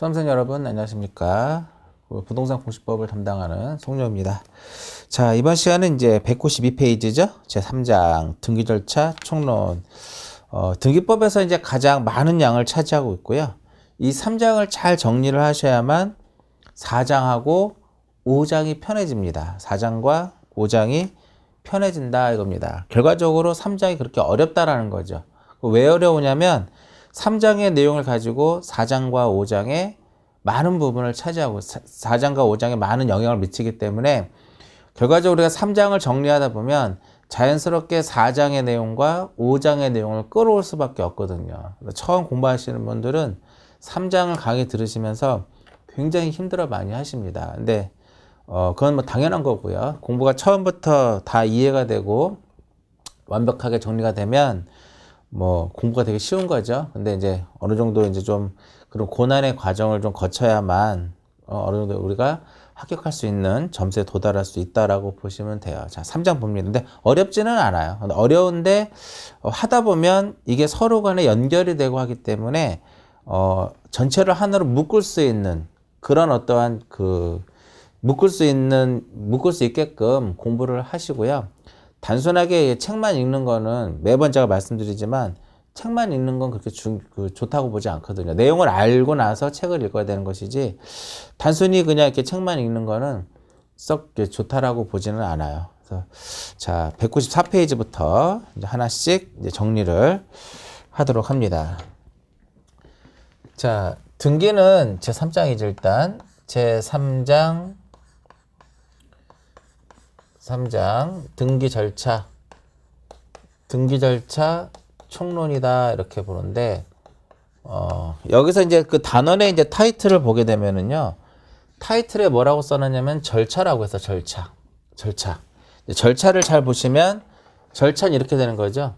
수험생 여러분 안녕하십니까. 부동산 공시법을 담당하는 송료입니다. 자, 이번 시간은 이제 192페이지죠. 제3장 등기 절차 총론. 등기법에서 이제 가장 많은 양을 차지하고 있고요. 이 3장을 잘 정리를 하셔야만 4장하고 5장이 편해집니다. 4장과 5장이 편해진다 이겁니다. 결과적으로 3장이 그렇게 어렵다라는 거죠. 왜 어려우냐면 3장의 내용을 가지고 4장과 5장의 많은 부분을 차지하고 4장과 5장에 많은 영향을 미치기 때문에 결과적으로 우리가 3장을 정리하다 보면 자연스럽게 4장의 내용과 5장의 내용을 끌어올 수밖에 없거든요. 처음 공부하시는 분들은 3장을 강의 들으시면서 굉장히 힘들어 많이 하십니다. 근데 그건 뭐 당연한 거고요. 공부가 처음부터 다 이해가 되고 완벽하게 정리가 되면 뭐 공부가 되게 쉬운 거죠. 근데 이제 어느 정도 이제 좀 그런 고난의 과정을 좀 거쳐야만 어느 정도 우리가 합격할 수 있는 점수에 도달할 수 있다라고 보시면 돼요. 자, 3장 봅니다. 근데 어렵지는 않아요. 근데 어려운데 하다 보면 이게 서로 간에 연결이 되고 하기 때문에 전체를 하나로 묶을 수 있는 그런 어떠한 묶을 수 있게끔 공부를 하시고요. 단순하게 책만 읽는 거는 매번 제가 말씀드리지만 책만 읽는 건 그렇게 좋다고 보지 않거든요. 내용을 알고 나서 책을 읽어야 되는 것이지 단순히 그냥 이렇게 책만 읽는 거는 썩 좋다라고 보지는 않아요. 그래서 자, 194페이지부터 이제 하나씩 이제 정리를 하도록 합니다. 자, 등기는 제3장이죠. 일단 제3장 등기 절차 총론이다 이렇게 보는데 여기서 이제 그 단원의 이제 타이틀을 보게 되면은요, 타이틀에 뭐라고 써놨냐면 절차라고 해서 절차를 잘 보시면 절차는 이렇게 되는 거죠.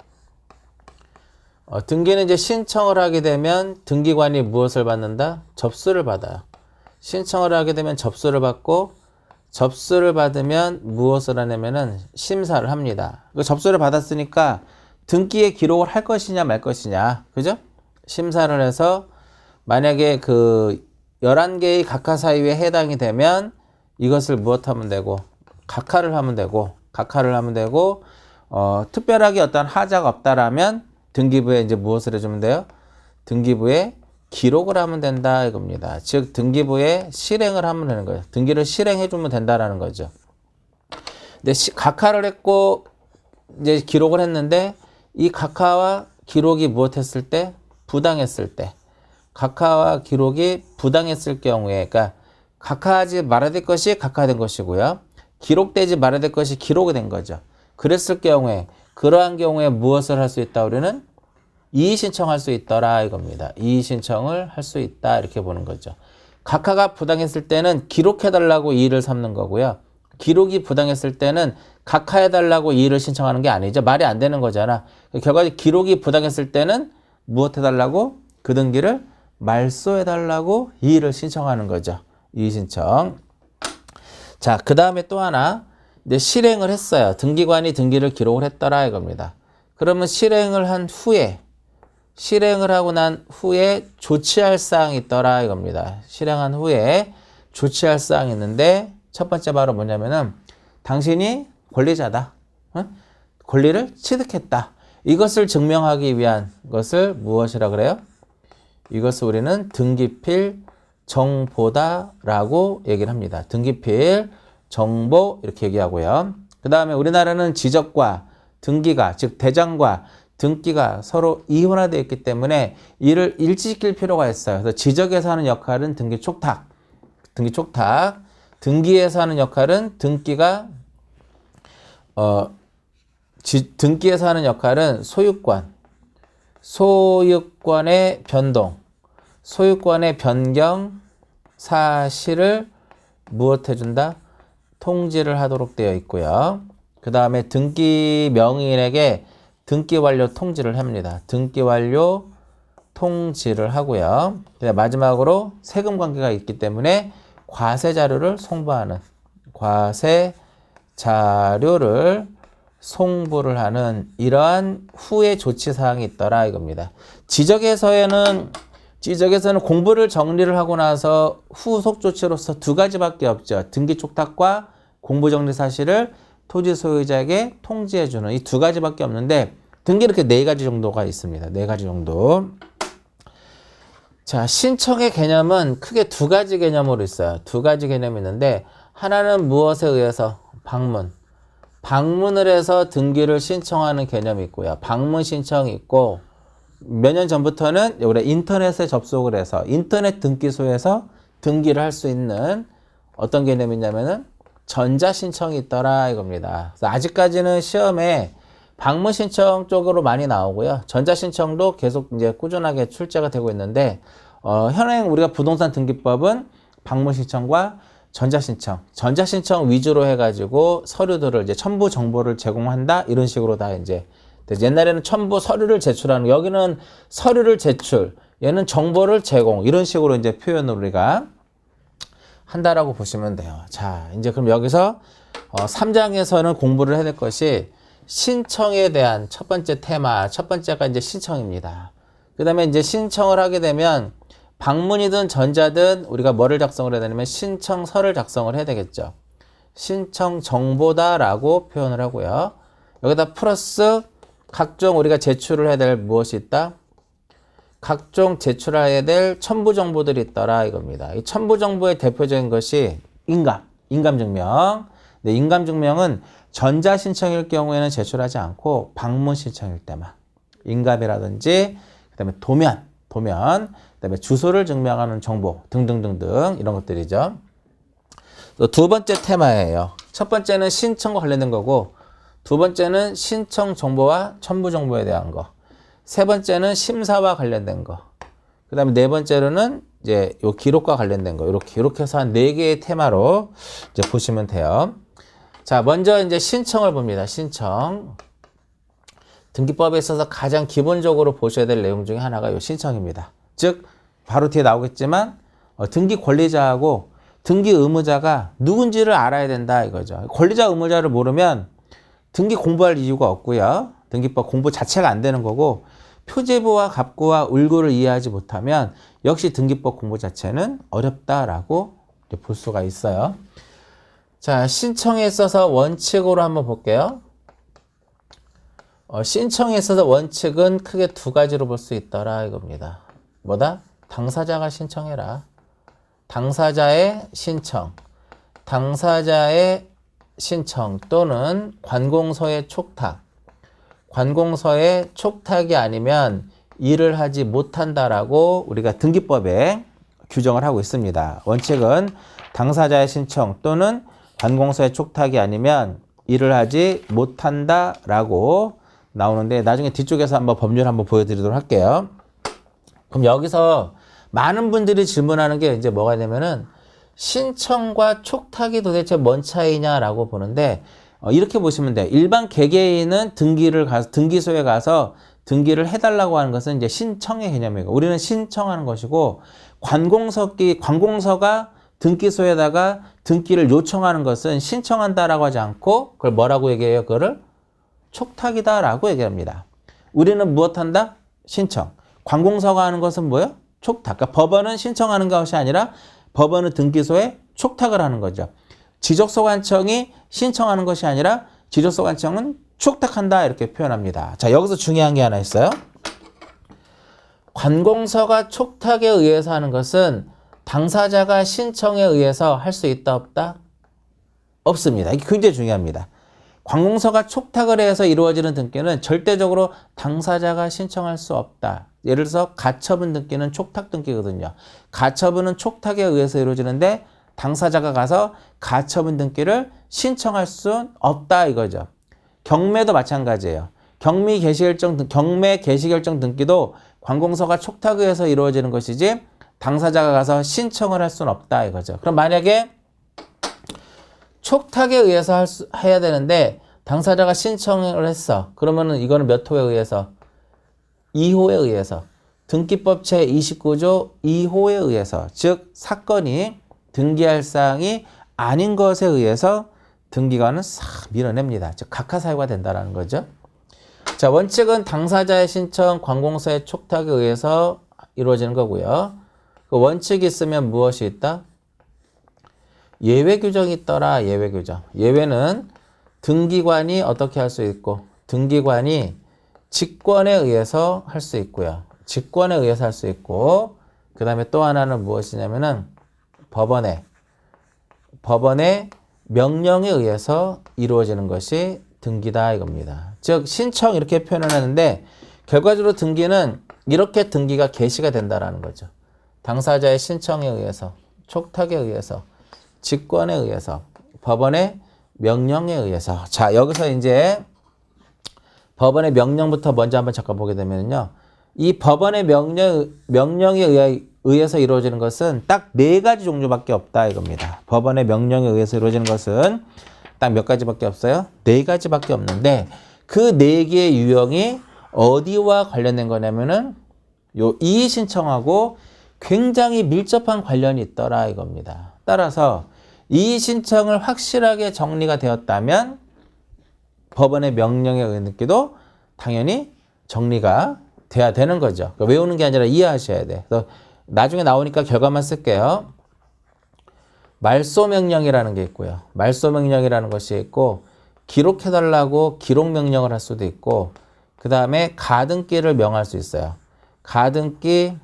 등기는 이제 신청을 하게 되면 등기관이 무엇을 받는다? 접수를 받아요. 신청을 하게 되면 접수를 받고 접수를 받으면 무엇을 하냐면은 심사를 합니다. 그 접수를 받았으니까 등기에 기록을 할 것이냐 말 것이냐, 그죠? 심사를 해서 만약에 그 11개의 각하 사유에 해당이 되면 이것을 무엇하면 되고 각하를 하면 되고 특별하게 어떤 하자가 없다라면 등기부에 이제 무엇을 해주면 돼요? 등기부에 기록을 하면 된다 이겁니다. 즉 등기부에 실행을 하면 되는 거예요. 등기를 실행해 주면 된다라는 거죠. 근데 각하를 했고 이제 기록을 했는데 이 각하와 기록이 무엇했을 때? 부당했을 때. 각하와 기록이 부당했을 경우에, 그러니까 각하하지 말아야 될 것이 각하된 것이고요. 기록되지 말아야 될 것이 기록이 된 거죠. 그랬을 경우에, 그러한 경우에 무엇을 할 수 있다? 우리는 이의 신청할 수 있더라 이겁니다. 이의 신청을 할 수 있다 이렇게 보는 거죠. 각하가 부당했을 때는 기록해달라고 이의를 삼는 거고요. 기록이 부당했을 때는 각하해달라고 이의를 신청하는 게 아니죠. 말이 안 되는 거잖아. 결과적으로 기록이 부당했을 때는 무엇 해달라고? 그 등기를 말소해달라고 이의를 신청하는 거죠. 이의 신청. 자, 그 다음에 또 하나 이제 실행을 했어요. 등기관이 등기를 기록을 했더라 이겁니다. 그러면 실행을 하고 난 후에 조치할 사항이 있더라 이겁니다. 실행한 후에 조치할 사항이 있는데 첫 번째 바로 뭐냐면은 당신이 권리자다. 권리를 취득했다. 이것을 증명하기 위한 것을 무엇이라 그래요? 이것을 우리는 등기필 정보다라고 얘기를 합니다. 등기필 정보 이렇게 얘기하고요. 그 다음에 우리나라는 지적과 등기가, 즉 대장과 등기가 서로 이혼화되어 있기 때문에 이를 일치시킬 필요가 있어요. 그래서 지적에서 하는 역할은 등기 촉탁. 등기에서 하는 역할은 등기에서 하는 역할은 소유권의 변동, 소유권의 변경 사실을 무엇 해준다? 통지를 하도록 되어 있고요. 그 다음에 등기 명의인에게 등기 완료 통지를 합니다. 등기 완료 통지를 하고요. 마지막으로 세금 관계가 있기 때문에 과세 자료를 송부를 하는 이러한 후의 조치 사항이 있더라 이겁니다. 지적에서는 지적에서는 공부를 정리를 하고 나서 후속 조치로서 두 가지밖에 없죠. 등기 촉탁과 공부 정리 사실을 토지 소유자에게 통지해주는 이 두 가지밖에 없는데 등기 이렇게 네 가지 정도가 있습니다. 네 가지 정도. 자, 신청의 개념은 크게 두 가지 개념으로 있어요. 두 가지 개념이 있는데 하나는 무엇에 의해서? 방문. 방문을 해서 등기를 신청하는 개념이 있고요. 방문 신청이 있고 몇 년 전부터는 우리 인터넷에 접속을 해서 인터넷 등기소에서 등기를 할 수 있는 어떤 개념이 있냐면은 전자 신청이 있더라 이겁니다. 그래서 아직까지는 시험에 방문 신청 쪽으로 많이 나오고요. 전자 신청도 계속 이제 꾸준하게 출제가 되고 있는데 현행 우리가 부동산 등기법은 방문 신청과 전자 신청 위주로 해가지고 서류들을 이제 첨부 정보를 제공한다 이런 식으로 다 이제 옛날에는 첨부 서류를 제출하는 여기는 서류를 제출 얘는 정보를 제공 이런 식으로 이제 표현을 우리가 한다라고 보시면 돼요. 자, 이제 그럼 여기서 3장에서는 공부를 해야 될 것이 신청에 대한 첫 번째 테마, 첫 번째가 이제 신청입니다. 그 다음에 이제 신청을 하게 되면 방문이든 전자든 우리가 뭐를 작성을 해야 되냐면 신청서를 작성을 해야 되겠죠. 신청 정보다라고 표현을 하고요. 여기다 플러스 각종 우리가 제출을 해야 될 무엇이 있다? 각종 제출해야 될 첨부 정보들이 있더라 이겁니다. 이 첨부 정보의 대표적인 것이 인감증명. 네, 인감증명은 전자 신청일 경우에는 제출하지 않고 방문 신청일 때만 인감이라든지 그다음에 도면, 그다음에 주소를 증명하는 정보 등등등등 이런 것들이죠. 또 두 번째 테마예요. 첫 번째는 신청과 관련된 거고 두 번째는 신청 정보와 첨부 정보에 대한 거. 세 번째는 심사와 관련된 거. 그다음에 네 번째로는 이제 요 기록과 관련된 거. 이렇게 해서 한 네 개의 테마로 이제 보시면 돼요. 자, 먼저 이제 신청을 봅니다. 신청. 등기법에 있어서 가장 기본적으로 보셔야 될 내용 중에 하나가 요 신청입니다. 즉 바로 뒤에 나오겠지만 등기 권리자하고 등기 의무자가 누군지를 알아야 된다 이거죠. 권리자 의무자를 모르면 등기 공부할 이유가 없고요. 등기법 공부 자체가 안 되는 거고 표제부와 갑구와 을구를 이해하지 못하면 역시 등기법 공부 자체는 어렵다라고 볼 수가 있어요. 자, 신청에 있어서 원칙으로 한번 볼게요. 신청에 있어서 원칙은 크게 두 가지로 볼 수 있더라 이겁니다. 뭐다? 당사자가 신청해라. 당사자의 신청 또는 관공서의 촉탁. 관공서의 촉탁이 아니면 일을 하지 못한다라고 우리가 등기법에 규정을 하고 있습니다. 원칙은 당사자의 신청 또는 관공서의 촉탁이 아니면 일을 하지 못한다라고 나오는데 나중에 뒤쪽에서 한번 법률 한번 보여드리도록 할게요. 그럼 여기서 많은 분들이 질문하는 게 이제 뭐가 되면은 신청과 촉탁이 도대체 뭔 차이냐라고 보는데 이렇게 보시면 돼요. 일반 개개인은 등기소에 가서 등기를 해달라고 하는 것은 이제 신청의 개념이고 우리는 신청하는 것이고 관공서가 등기소에다가 등기를 요청하는 것은 신청한다라고 하지 않고 그걸 뭐라고 얘기해요? 그거를 촉탁이다라고 얘기합니다. 우리는 무엇한다? 신청. 관공서가 하는 것은 뭐예요? 촉탁. 그러니까 법원은 신청하는 것이 아니라 법원은 등기소에 촉탁을 하는 거죠. 지적소관청이 신청하는 것이 아니라 지적소관청은 촉탁한다 이렇게 표현합니다. 자, 여기서 중요한 게 하나 있어요. 관공서가 촉탁에 의해서 하는 것은 당사자가 신청에 의해서 할 수 있다 없다? 없습니다. 이게 굉장히 중요합니다. 관공서가 촉탁을 해서 이루어지는 등기는 절대적으로 당사자가 신청할 수 없다. 예를 들어서 가처분 등기는 촉탁 등기거든요. 가처분은 촉탁에 의해서 이루어지는데 당사자가 가서 가처분 등기를 신청할 수 없다 이거죠. 경매도 마찬가지예요. 경매 개시결정 등기도 관공서가 촉탁에 의해서 이루어지는 것이지 당사자가 가서 신청을 할 수는 없다 이거죠. 그럼 만약에 촉탁에 의해서 해야 되는데 당사자가 신청을 했어. 그러면은 이거는 몇 호에 의해서? 2호에 의해서. 등기법 제29조 2호에 의해서. 즉 사건이 등기할 사항이 아닌 것에 의해서 등기관은 싹 밀어냅니다. 즉 각하사유가 된다는 거죠. 자, 원칙은 당사자의 신청, 관공서의 촉탁에 의해서 이루어지는 거고요. 그 원칙이 있으면 무엇이 있다? 예외 규정이 있더라. 예외 규정. 예외는 등기관이 어떻게 할 수 있고 등기관이 직권에 의해서 할 수 있고요. 직권에 의해서 할 수 있고 그 다음에 또 하나는 무엇이냐면은 법원의 명령에 의해서 이루어지는 것이 등기다 이겁니다. 즉 신청 이렇게 표현을 하는데 결과적으로 등기는 이렇게 등기가 개시가 된다라는 거죠. 당사자의 신청에 의해서, 촉탁에 의해서, 직권에 의해서, 법원의 명령에 의해서. 자, 여기서 이제 법원의 명령부터 먼저 한번 잠깐 보게 되면요. 이 법원의 명령에 의해서 이루어지는 것은 딱 4가지 종류밖에 없다 이겁니다. 법원의 명령에 의해서 이루어지는 것은 딱 몇 가지밖에 없어요? 4가지밖에 없는데 그 4개의 유형이 어디와 관련된 거냐면은 요 이의 신청하고 굉장히 밀접한 관련이 있더라 이겁니다. 따라서 이의 신청을 확실하게 정리가 되었다면 법원의 명령에 의해서도 당연히 정리가 돼야 되는 거죠. 그러니까 외우는 게 아니라 이해하셔야 돼. 그래서 나중에 나오니까 결과만 쓸게요. 말소명령이라는 게 있고요. 말소명령이라는 것이 있고 기록해달라고 기록명령을 할 수도 있고 그 다음에 가등기를 명할 수 있어요. 가등기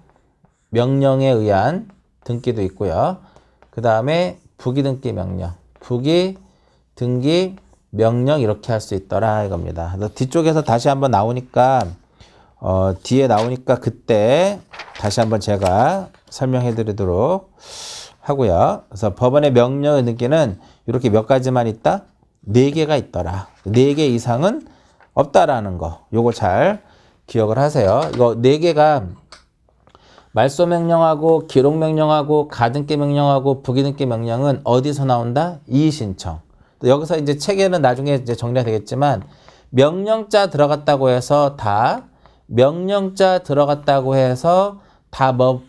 명령에 의한 등기도 있고요. 그 다음에 부기등기 명령, 부기등기 명령 이렇게 할 수 있더라 이겁니다. 그래서 뒤쪽에서 다시 한번 나오니까 뒤에 나오니까 그때 다시 한번 제가 설명해 드리도록 하고요. 그래서 법원의 명령의 등기는 이렇게 몇 가지만 있다? 4개가 있더라. 4개 이상은 없다라는 거. 요거 잘 기억을 하세요. 이거 4개가 말소명령하고 기록명령하고 가등기 명령하고 부기등기 명령은 어디서 나온다? 이의신청. 여기서 이제 책에는 나중에 이제 정리가 되겠지만 명령자 들어갔다고 해서 다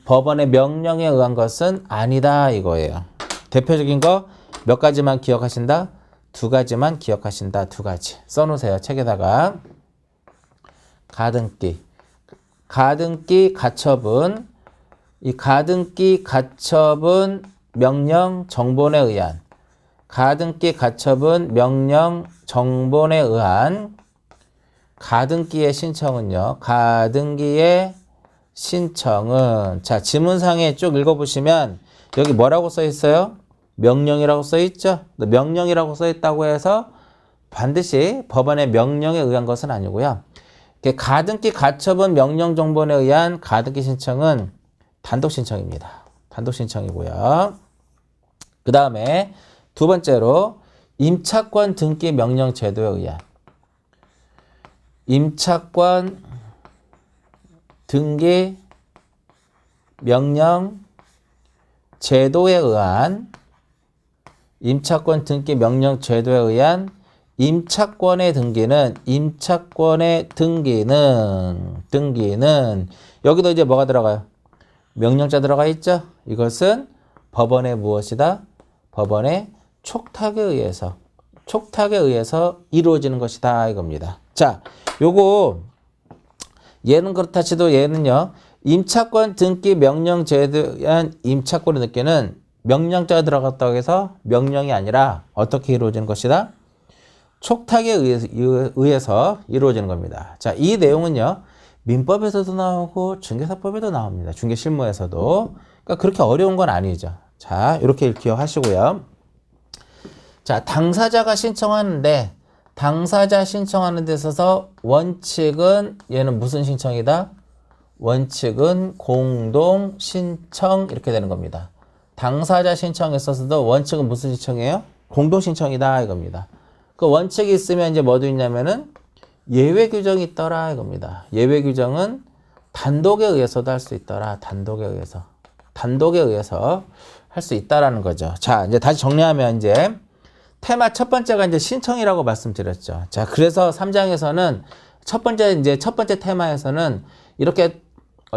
법원의 명령에 의한 것은 아니다 이거예요. 대표적인 거 몇 가지만 기억하신다? 2가지만 기억하신다. 2가지. 써놓으세요. 책에다가. 가등기 가처분. 이 가등기 가처분 명령 정본에 의한 가등기 가처분 명령 정본에 의한 가등기의 신청은요. 가등기의 신청은 자 지문상에 쭉 읽어보시면 여기 뭐라고 써 있어요? 명령이라고 써 있죠. 명령이라고 써 있다고 해서 반드시 법원의 명령에 의한 것은 아니고요. 가등기 가처분 명령 정본에 의한 가등기 신청은 단독 신청입니다. 단독 신청이고요. 그 다음에 2번째로 임차권 등기 명령 제도에 의한 임차권 등기 명령 제도에 의한 임차권 등기 명령 제도에 의한 임차권의 등기는 여기도 이제 뭐가 들어가요? 명령자 들어가 있죠? 이것은 법원의 무엇이다? 법원의 촉탁에 의해서 이루어지는 것이다 이겁니다. 자, 요거 얘는 그렇다 치도 얘는요. 임차권 등기 명령 제도에 의한 임차권의 등기는 명령자가 들어갔다고 해서 명령이 아니라 어떻게 이루어지는 것이다? 촉탁에 의해서 이루어지는 겁니다. 자, 이 내용은요. 민법에서도 나오고 중개사법에도 나옵니다. 중개실무에서도. 그러니까 그렇게 어려운 건 아니죠. 자, 이렇게 기억하시고요. 자, 당사자가 신청하는데 당사자 신청하는 데 있어서 원칙은 얘는 무슨 신청이다? 원칙은 공동 신청 이렇게 되는 겁니다. 당사자 신청에 있어서도 원칙은 무슨 신청이에요? 공동 신청이다 이겁니다. 그 원칙이 있으면 이제 뭐도 있냐면은 예외 규정이 있더라 이겁니다. 예외 규정은 단독에 의해서도 할 수 있더라. 단독에 의해서 할 수 있다라는 거죠. 자, 이제 다시 정리하면 이제 테마 첫 번째가 이제 신청이라고 말씀드렸죠. 자, 그래서 3장에서는 첫 번째 테마에서는 이렇게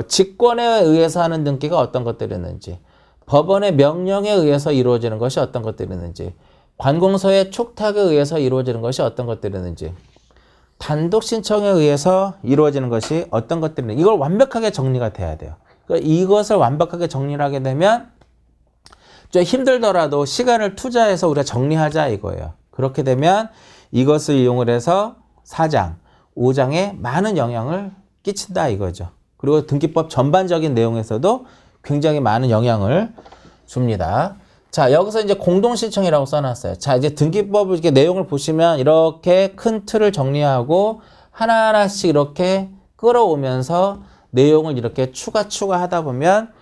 직권에 의해서 하는 등기가 어떤 것들이 있는지, 법원의 명령에 의해서 이루어지는 것이 어떤 것들이 있는지, 관공서의 촉탁에 의해서 이루어지는 것이 어떤 것들이 있는지, 단독 신청에 의해서 이루어지는 것이 어떤 것들이 있는지, 이걸 완벽하게 정리가 돼야 돼요. 그러니까 이것을 완벽하게 정리를 하게 되면 좀 힘들더라도 시간을 투자해서 우리가 정리하자 이거예요. 그렇게 되면 이것을 이용을 해서 4장, 5장에 많은 영향을 끼친다 이거죠. 그리고 등기법 전반적인 내용에서도 굉장히 많은 영향을 줍니다. 자, 여기서 이제 공동신청이라고 써놨어요. 자, 이제 등기법 이렇게 내용을 보시면 이렇게 큰 틀을 정리하고 하나하나씩 이렇게 끌어오면서 내용을 이렇게 추가하다 보면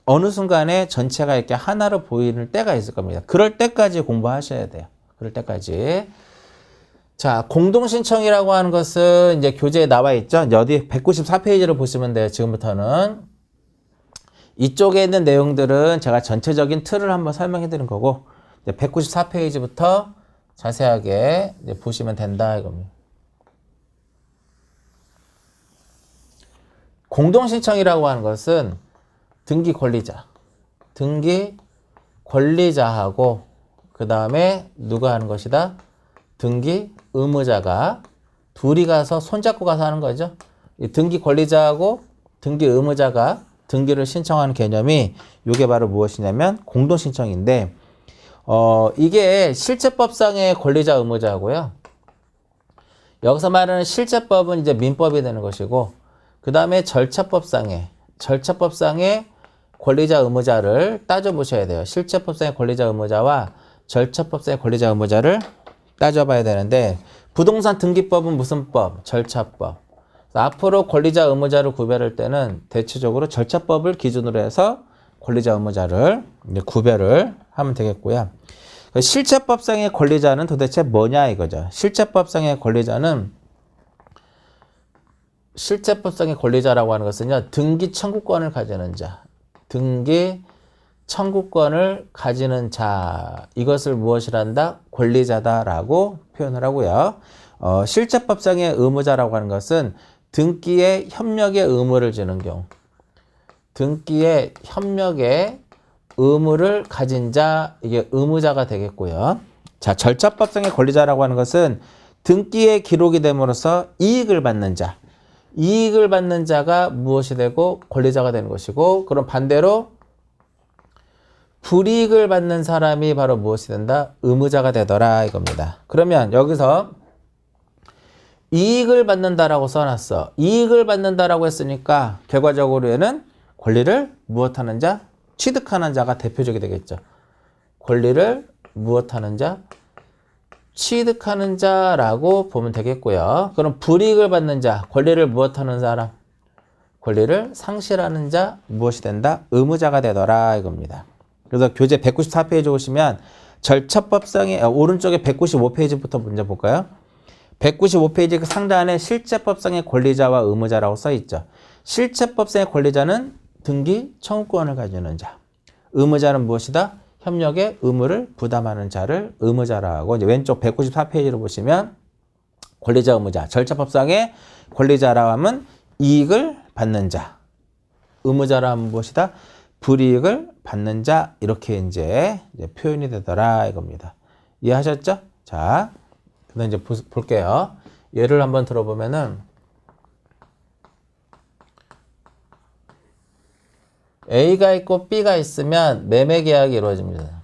어느 순간에 전체가 이렇게 하나로 보이는 때가 있을 겁니다. 그럴 때까지 공부하셔야 돼요. 그럴 때까지. 자, 공동신청이라고 하는 것은 이제 교재에 나와 있죠. 어디 194페이지를 보시면 돼요. 지금부터는. 이쪽에 있는 내용들은 제가 전체적인 틀을 한번 설명해 드린 거고, 194페이지부터 자세하게 이제 보시면 된다 이겁니다. 공동신청이라고 하는 것은 등기 권리자하고 그 다음에 누가 하는 것이다? 등기 의무자가 둘이 가서 손잡고 가서 하는 거죠. 이 등기 권리자하고 등기 의무자가 등기를 신청하는 개념이 이게 바로 무엇이냐면 공동신청인데 이게 실제법상의 권리자 의무자고요. 여기서 말하는 실제법은 이제 민법이 되는 것이고 그 다음에 절차법상의 권리자 의무자를 따져보셔야 돼요. 실제법상의 권리자 의무자와 절차법상의 권리자 의무자를 따져봐야 되는데 부동산 등기법은 무슨 법? 절차법. 앞으로 권리자 의무자를 구별할 때는 대체적으로 절차법을 기준으로 해서 권리자 의무자를 이제 구별을 하면 되겠고요. 실제법상의 권리자는 도대체 뭐냐 이거죠. 실제법상의 권리자라고 하는 것은요, 등기 청구권을 가지는 자, 이것을 무엇이란다? 권리자다라고 표현을 하고요. 실제법상의 의무자라고 하는 것은 등기에 협력의 의무를 지는 경우, 등기에 협력의 의무를 가진 자, 이게 의무자가 되겠고요. 자, 절차법상의 권리자라고 하는 것은 등기에 기록이 됨으로써 이익을 받는 자가 무엇이 되고 권리자가 되는 것이고, 그럼 반대로 불이익을 받는 사람이 바로 무엇이 된다? 의무자가 되더라 이겁니다. 그러면 여기서 이익을 받는다라고 써놨어. 이익을 받는다라고 했으니까 결과적으로 얘는 권리를 무엇하는 자? 취득하는 자가 대표적이 되겠죠. 권리를 무엇하는 자? 취득하는 자라고 보면 되겠고요. 그럼 불이익을 받는 자, 권리를 무엇하는 사람? 권리를 상실하는 자, 무엇이 된다? 의무자가 되더라 이겁니다. 그래서 교재 194페이지 오시면 절차법상의 오른쪽에 195페이지부터 먼저 볼까요? 195페이지 그 상단에 실제법상의 권리자와 의무자라고 써 있죠. 실제법상의 권리자는 등기 청구권을 가지는 자. 의무자는 무엇이다? 협력의 의무를 부담하는 자를 의무자라고, 이제 왼쪽 194페이지로 보시면 권리자 의무자, 절차법상의 권리자라 하면 이익을 받는 자, 의무자라 하면 무엇이다? 불이익을 받는 자, 이렇게 이제 표현이 되더라 이겁니다. 이해하셨죠? 자, 그다음 이제 볼게요. 예를 한번 들어보면은 A가 있고 B가 있으면 매매 계약이 이루어집니다.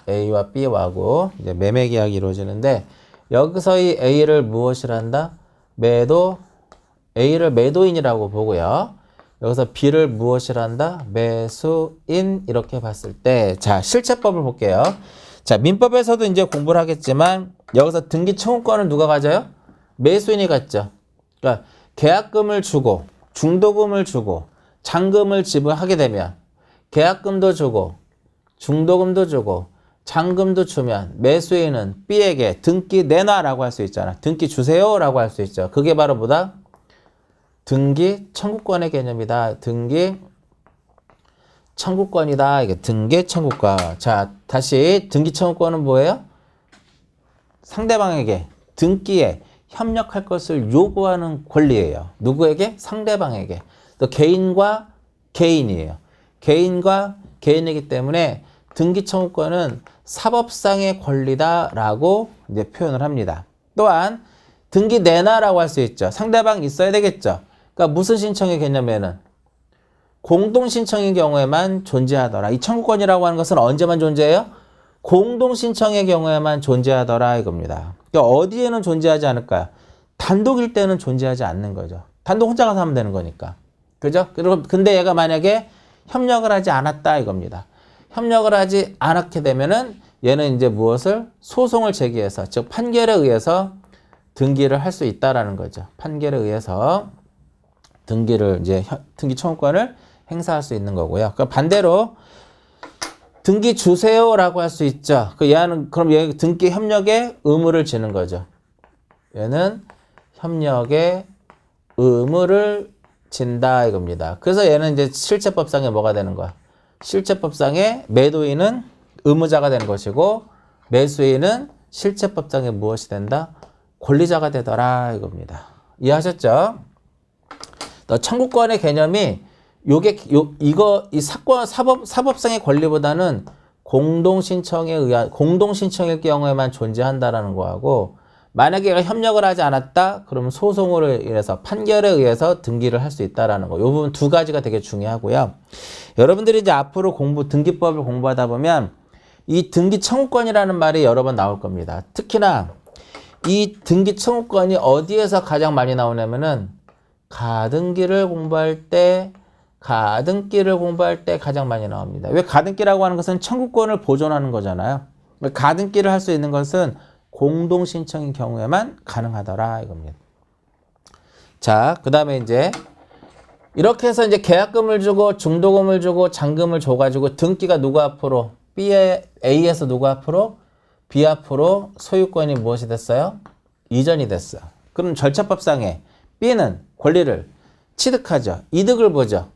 A와 B하고 이제 매매 계약이 이루어지는데 여기서 이 A를 무엇을 한다? A를 매도인이라고 보고요. 여기서 B를 무엇을 한다? 매수인, 이렇게 봤을 때, 자, 실체법을 볼게요. 자, 민법에서도 이제 공부를 하겠지만 여기서 등기 청구권을 누가 가져요? 매수인이 갖죠. 그러니까 계약금을 주고 중도금을 주고 잔금을 지불하게 되면 계약금도 주고 중도금도 주고 잔금도 주면 매수인은 B에게 등기 내놔라고 할 수 있잖아. 등기 주세요라고 할 수 있죠. 그게 바로 뭐다? 등기 청구권의 개념이다. 등기 청구권이다. 이게 등기 청구권. 자, 다시 등기 청구권은 뭐예요? 상대방에게 등기에 협력할 것을 요구하는 권리예요. 누구에게? 상대방에게. 또 개인과 개인이에요. 개인과 개인이기 때문에 등기 청구권은 사법상의 권리다라고 이제 표현을 합니다. 또한 등기 내놔라고 할 수 있죠. 상대방 있어야 되겠죠. 그러니까 무슨 신청의 개념에는 공동신청인 경우에만 존재하더라. 이 청구권이라고 하는 것은 언제만 존재해요? 공동신청의 경우에만 존재하더라 이겁니다. 그러니까 어디에는 존재하지 않을까요? 단독일 때는 존재하지 않는 거죠. 단독 혼자 가서 하면 되는 거니까. 그죠? 그리고 근데 얘가 만약에 협력을 하지 않았다 이겁니다. 협력을 하지 않았게 되면은 얘는 이제 무엇을? 소송을 제기해서, 즉 판결에 의해서 등기를 할 수 있다라는 거죠. 판결에 의해서 등기를 이제 등기 청구권을 행사할 수 있는 거고요. 그 반대로 등기 주세요라고 할 수 있죠. 얘는 그럼 얘 등기 협력에 의무를 지는 거죠. 얘는 협력에 의무를 진다 이겁니다. 그래서 얘는 이제 실체법상에 뭐가 되는 거야? 실체법상에 매도인은 의무자가 되는 것이고 매수인은 실체법상에 무엇이 된다? 권리자가 되더라 이겁니다. 이해하셨죠? 청구권의 개념이 이 사건 사법상의 권리보다는 공동신청일 경우에만 존재한다라는 거하고 만약에 얘가 협력을 하지 않았다 그러면 소송으로 인해서 판결에 의해서 등기를 할 수 있다라는 거. 이 부분 두 가지가 되게 중요하고요. 여러분들이 이제 앞으로 등기법을 공부하다 보면 이 등기 청구권이라는 말이 여러 번 나올 겁니다. 특히나 이 등기 청구권이 어디에서 가장 많이 나오냐면은 가등기를 공부할 때 가장 많이 나옵니다. 왜 가등기라고 하는 것은 청구권을 보존하는 거잖아요. 가등기를 할 수 있는 것은 공동신청인 경우에만 가능하더라 이겁니다. 자, 그 다음에 이제 이렇게 해서 이제 계약금을 주고 중도금을 주고 잔금을 줘가지고 등기가 누구 앞으로? A에서 누구 앞으로? B 앞으로 소유권이 무엇이 됐어요? 이전이 됐어. 그럼 절차법상에 B는 권리를 취득하죠. 이득을 보죠.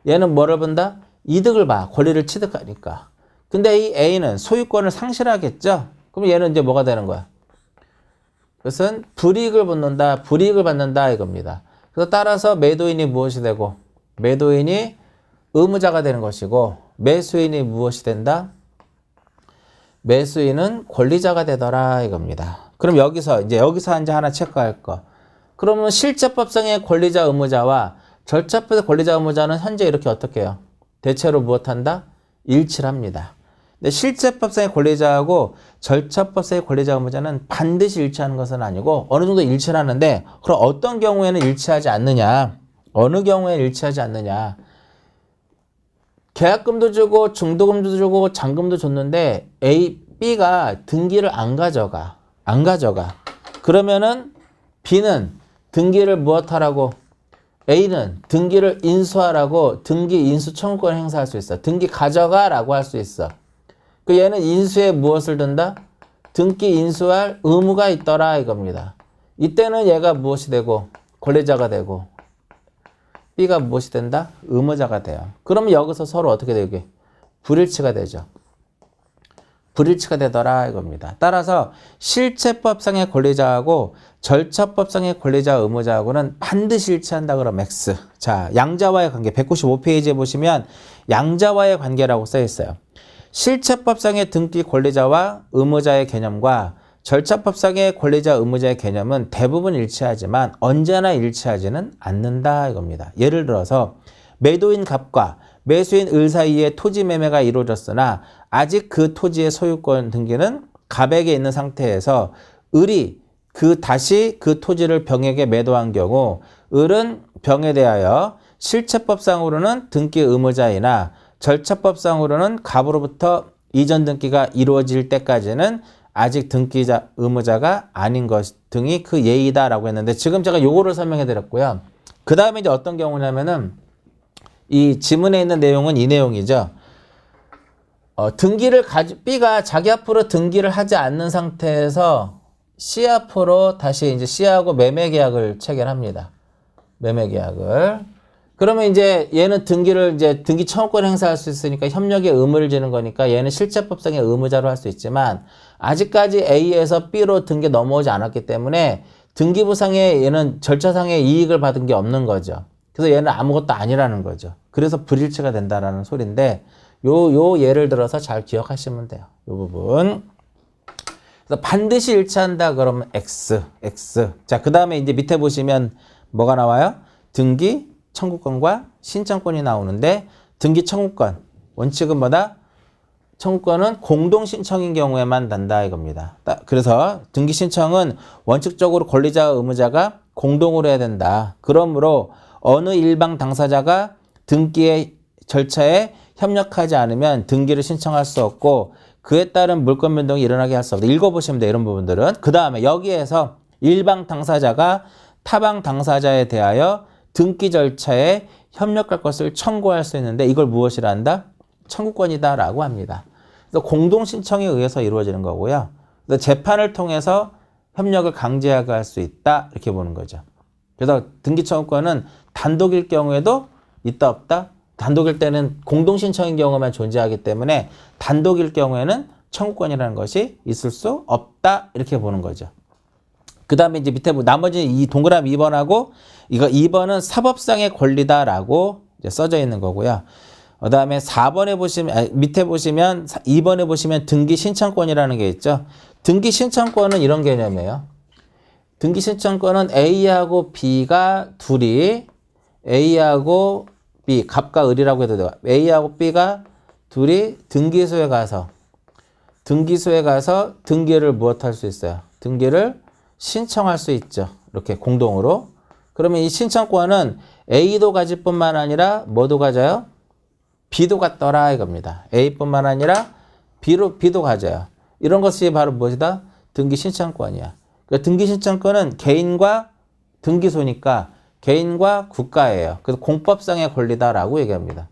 얘는 뭐를 본다? 이득을 봐. 권리를 취득하니까. 근데 이 A는 소유권을 상실하겠죠? 그럼 얘는 이제 뭐가 되는 거야? 그것은 불이익을 받는다 이겁니다. 그래서 따라서 매도인이 무엇이 되고 매도인이 의무자가 되는 것이고 매수인이 무엇이 된다? 매수인은 권리자가 되더라 이겁니다. 그럼 여기서 이제 하나 체크할 거. 그러면 실제법상의 권리자 의무자와 절차법의 권리자 의무자는 현재 이렇게 어떻게 해요? 대체로 무엇한다? 일치를 합니다. 근데 실제법상의 권리자하고 절차법상의 권리자 의무자는 반드시 일치하는 것은 아니고 어느 정도 일치를 하는데 그럼 어떤 경우에는 일치하지 않느냐? 어느 경우에는 일치하지 않느냐? 계약금도 주고 중도금도 주고 잔금도 줬는데 B가 등기를 안 가져가. 그러면은 B는 등기를 무엇하라고? A는 등기를 인수하라고 등기 인수 청구권 행사할 수 있어. 등기 가져가라고 할 수 있어. 그 얘는 인수에 무엇을 둔다? 등기 인수할 의무가 있더라 이겁니다. 이때는 얘가 무엇이 되고 권리자가 되고 B가 무엇이 된다? 의무자가 돼요. 그러면 여기서 서로 어떻게 되게? 불일치가 되죠. 불일치가 되더라 이겁니다. 따라서 실체법상의 권리자하고 절차법상의 권리자 의무자하고는 반드시 일치한다 그러면 X. 자, 양자와의 관계 195페이지에 보시면 양자와의 관계라고 써 있어요. 실체법상의 등기 권리자와 의무자의 개념과 절차법상의 권리자 의무자의 개념은 대부분 일치하지만 언제나 일치하지는 않는다 이겁니다. 예를 들어서 매도인 갑과 매수인 을 사이에 토지 매매가 이루어졌으나 아직 그 토지의 소유권 등기는 갑에게 있는 상태에서 을이 다시 그 토지를 병에게 매도한 경우 을은 병에 대하여 실체법상으로는 등기 의무자이나 절차법상으로는 갑으로부터 이전 등기가 이루어질 때까지는 아직 등기자 의무자가 아닌 것 등이 그 예의다라고 했는데 지금 제가 요거를 설명해 드렸고요. 그 다음에 이제 어떤 경우냐면은 이 지문에 있는 내용은 이 내용이죠. B가 자기 앞으로 등기를 하지 않는 상태에서 C 앞으로 다시 이제 C하고 매매 계약을 체결합니다. 매매 계약을. 그러면 이제 얘는 등기 청구권 행사할 수 있으니까 협력의 의무를 지는 거니까 얘는 실체법상의 의무자로 할 수 있지만 아직까지 A에서 B로 등기 넘어오지 않았기 때문에 등기부상에 얘는 절차상의 이익을 받은 게 없는 거죠. 그래서 얘는 아무것도 아니라는 거죠. 그래서 불일치가 된다라는 소리인데 요 예를 들어서 잘 기억하시면 돼요. 요 부분. 그래서 반드시 일치한다 그러면 X. 자, 그 다음에 이제 밑에 보시면 뭐가 나와요? 등기 청구권과 신청권이 나오는데 등기 청구권, 원칙은 뭐다? 청구권은 공동 신청인 경우에만 난다 이겁니다. 그래서 등기 신청은 원칙적으로 권리자와 의무자가 공동으로 해야 된다. 그러므로 어느 일방 당사자가 등기의 절차에 협력하지 않으면 등기를 신청할 수 없고 그에 따른 물권 변동이 일어나게 할 수 없다. 읽어보시면 돼요. 이런 부분들은. 그 다음에 여기에서 일방 당사자가 타방 당사자에 대하여 등기 절차에 협력할 것을 청구할 수 있는데 이걸 무엇이라 한다? 청구권이다 라고 합니다. 그래서 공동 신청에 의해서 이루어지는 거고요. 그래서 재판을 통해서 협력을 강제하게 할 수 있다 이렇게 보는 거죠. 그래서 등기 청구권은 단독일 경우에도 있다 없다? 단독일 때는 공동 신청인 경우만 존재하기 때문에 단독일 경우에는 청구권이라는 것이 있을 수 없다 이렇게 보는 거죠. 그 다음에 이제 밑에 나머지 이 동그라미 2번하고 이거 2번은 사법상의 권리다라고 이제 써져 있는 거고요. 그 다음에 4번에 보시면, 밑에 보시면 2번에 보시면 등기 신청권이라는 게 있죠. 등기 신청권은 이런 개념이에요. 등기 신청권은 A하고 B가 둘이 A하고 B, 갑과 을이라고 해도 돼요. A하고 B가 둘이 등기소에 가서 등기를 무엇할 수 있어요? 등기를 신청할 수 있죠. 이렇게 공동으로. 그러면 이 신청권은 A도 가질 뿐만 아니라 뭐도 가져요? B도 갖더라 이겁니다. A뿐만 아니라 B도 가져요. 이런 것이 바로 무엇이다? 등기 신청권이야. 그러니까 등기 신청권은 개인과 등기소니까 개인과 국가예요. 그래서 공법상의 권리다라고 얘기합니다.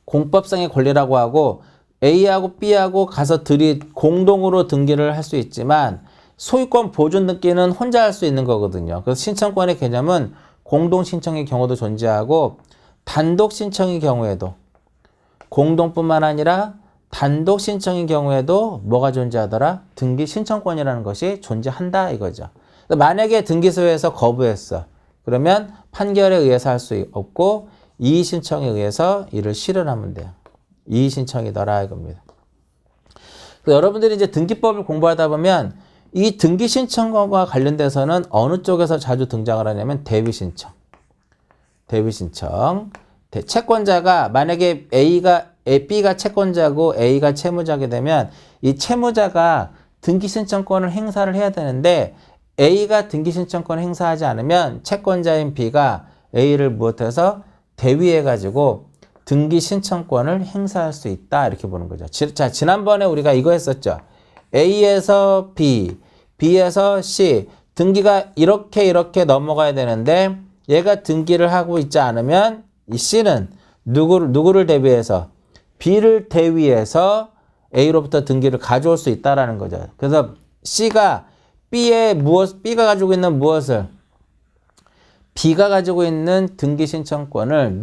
공법상의 권리라고 하고 A하고 B하고 가서 둘이 공동으로 등기를 할 수 있지만 소유권 보존 등기는 혼자 할 수 있는 거거든요. 그래서 신청권의 개념은 공동 신청의 경우도 존재하고 단독 신청의 경우에도 공동뿐만 아니라 단독 신청의 경우에도 뭐가 존재하더라? 등기 신청권이라는 것이 존재한다 이거죠. 만약에 등기소에서 거부했어. 그러면 판결에 의해서 할 수 없고 이의 신청에 의해서 이를 실현하면 돼요. 이의 신청이더라 이겁니다. 여러분들이 이제 등기법을 공부하다 보면 이 등기 신청과 관련돼서는 어느 쪽에서 자주 등장을 하냐면 대위 신청. 채권자가 만약에 B가 채권자고 A가 채무자게 되면 이 채무자가 등기 신청권을 행사를 해야 되는데 A가 등기 신청권을 행사하지 않으면 채권자인 B가 A를 무엇해서 대위해가지고 등기 신청권을 행사할 수 있다 이렇게 보는 거죠. 자, 지난번에 우리가 이거 했었죠. A에서 B, B에서 C 등기가 이렇게 넘어가야 되는데 얘가 등기를 하고 있지 않으면 이 C는 누구를 대비해서 B를 대위해서 A로부터 등기를 가져올 수 있다라는 거죠. 그래서 C가 B가 가지고 있는 무엇을 B가 가지고 있는 등기 신청권을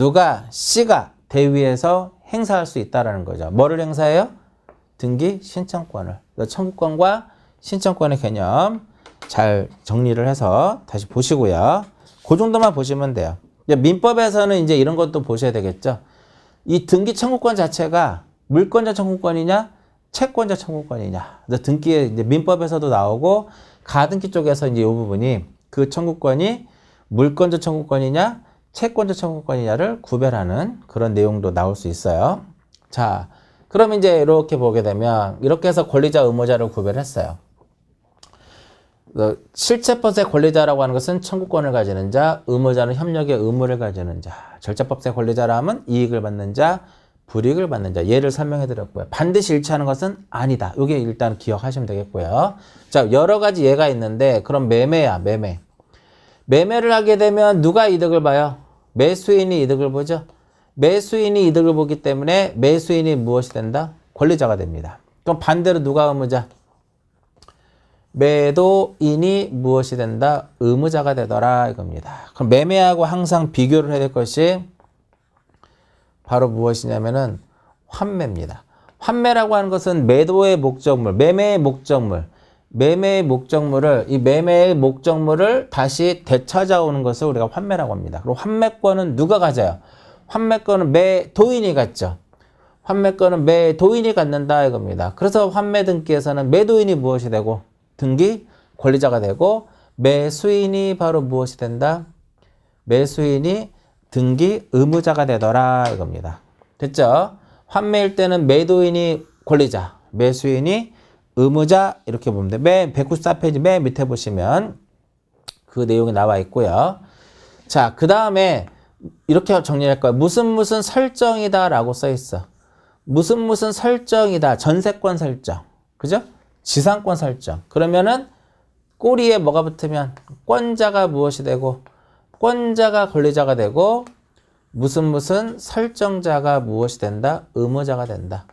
C가 대위해서 행사할 수 있다라는 거죠. 뭐를 행사해요? 등기 신청권을. 청구권과 신청권의 개념 잘 정리를 해서 다시 보시고요. 그 정도만 보시면 돼요. 민법에서는 이제 이런 것도 보셔야 되겠죠. 이 등기 청구권 자체가 물권자 청구권이냐, 채권자 청구권이냐. 등기에 이제 민법에서도 나오고 가등기 쪽에서 이제 이 부분이 그 청구권이 물권자 청구권이냐, 채권자 청구권이냐를 구별하는 그런 내용도 나올 수 있어요. 자, 그럼 이제 이렇게 보게 되면 이렇게 해서 권리자, 의무자를 구별했어요. 실체법의 권리자라고 하는 것은 청구권을 가지는 자, 의무자는 협력의 의무를 가지는 자. 절차법의 권리자라 하면 이익을 받는 자, 불이익을 받는 자. 예를 설명해 드렸고요. 반드시 일치하는 것은 아니다. 이게 일단 기억하시면 되겠고요. 자, 여러 가지 예가 있는데 그럼 매매야, 매매. 매매를 하게 되면 누가 이득을 봐요? 매수인이 이득을 보죠. 매수인이 이득을 보기 때문에 매수인이 무엇이 된다? 권리자가 됩니다. 그럼 반대로 누가 의무자? 매도인이 무엇이 된다? 의무자가 되더라 이겁니다. 그럼 매매하고 항상 비교를 해야 될 것이 바로 무엇이냐면은 환매입니다. 환매라고 하는 것은 매도의 목적물, 매매의 목적물, 이 매매의 목적물을 다시 되찾아오는 것을 우리가 환매라고 합니다. 그리고 환매권은 누가 가져요? 환매권은 매도인이 갖죠. 환매권은 매도인이 갖는다 이겁니다. 그래서 환매 등기에서는 매도인이 무엇이 되고 등기 권리자가 되고 매수인이 바로 무엇이 된다? 매수인이 등기 의무자가 되더라 이겁니다. 됐죠? 환매일 때는 매도인이 권리자, 매수인이 의무자 이렇게 보면 돼. 맨 194페이지 맨 밑에 보시면 그 내용이 나와 있고요. 자, 그 다음에 이렇게 정리할 거야. 무슨 설정이다 라고 써 있어. 무슨 설정이다. 전세권 설정. 그죠? 지상권 설정. 그러면은 꼬리에 뭐가 붙으면 권자가 무엇이 되고 권자가 권리자가 되고 무슨 설정자가 무엇이 된다? 의무자가 된다.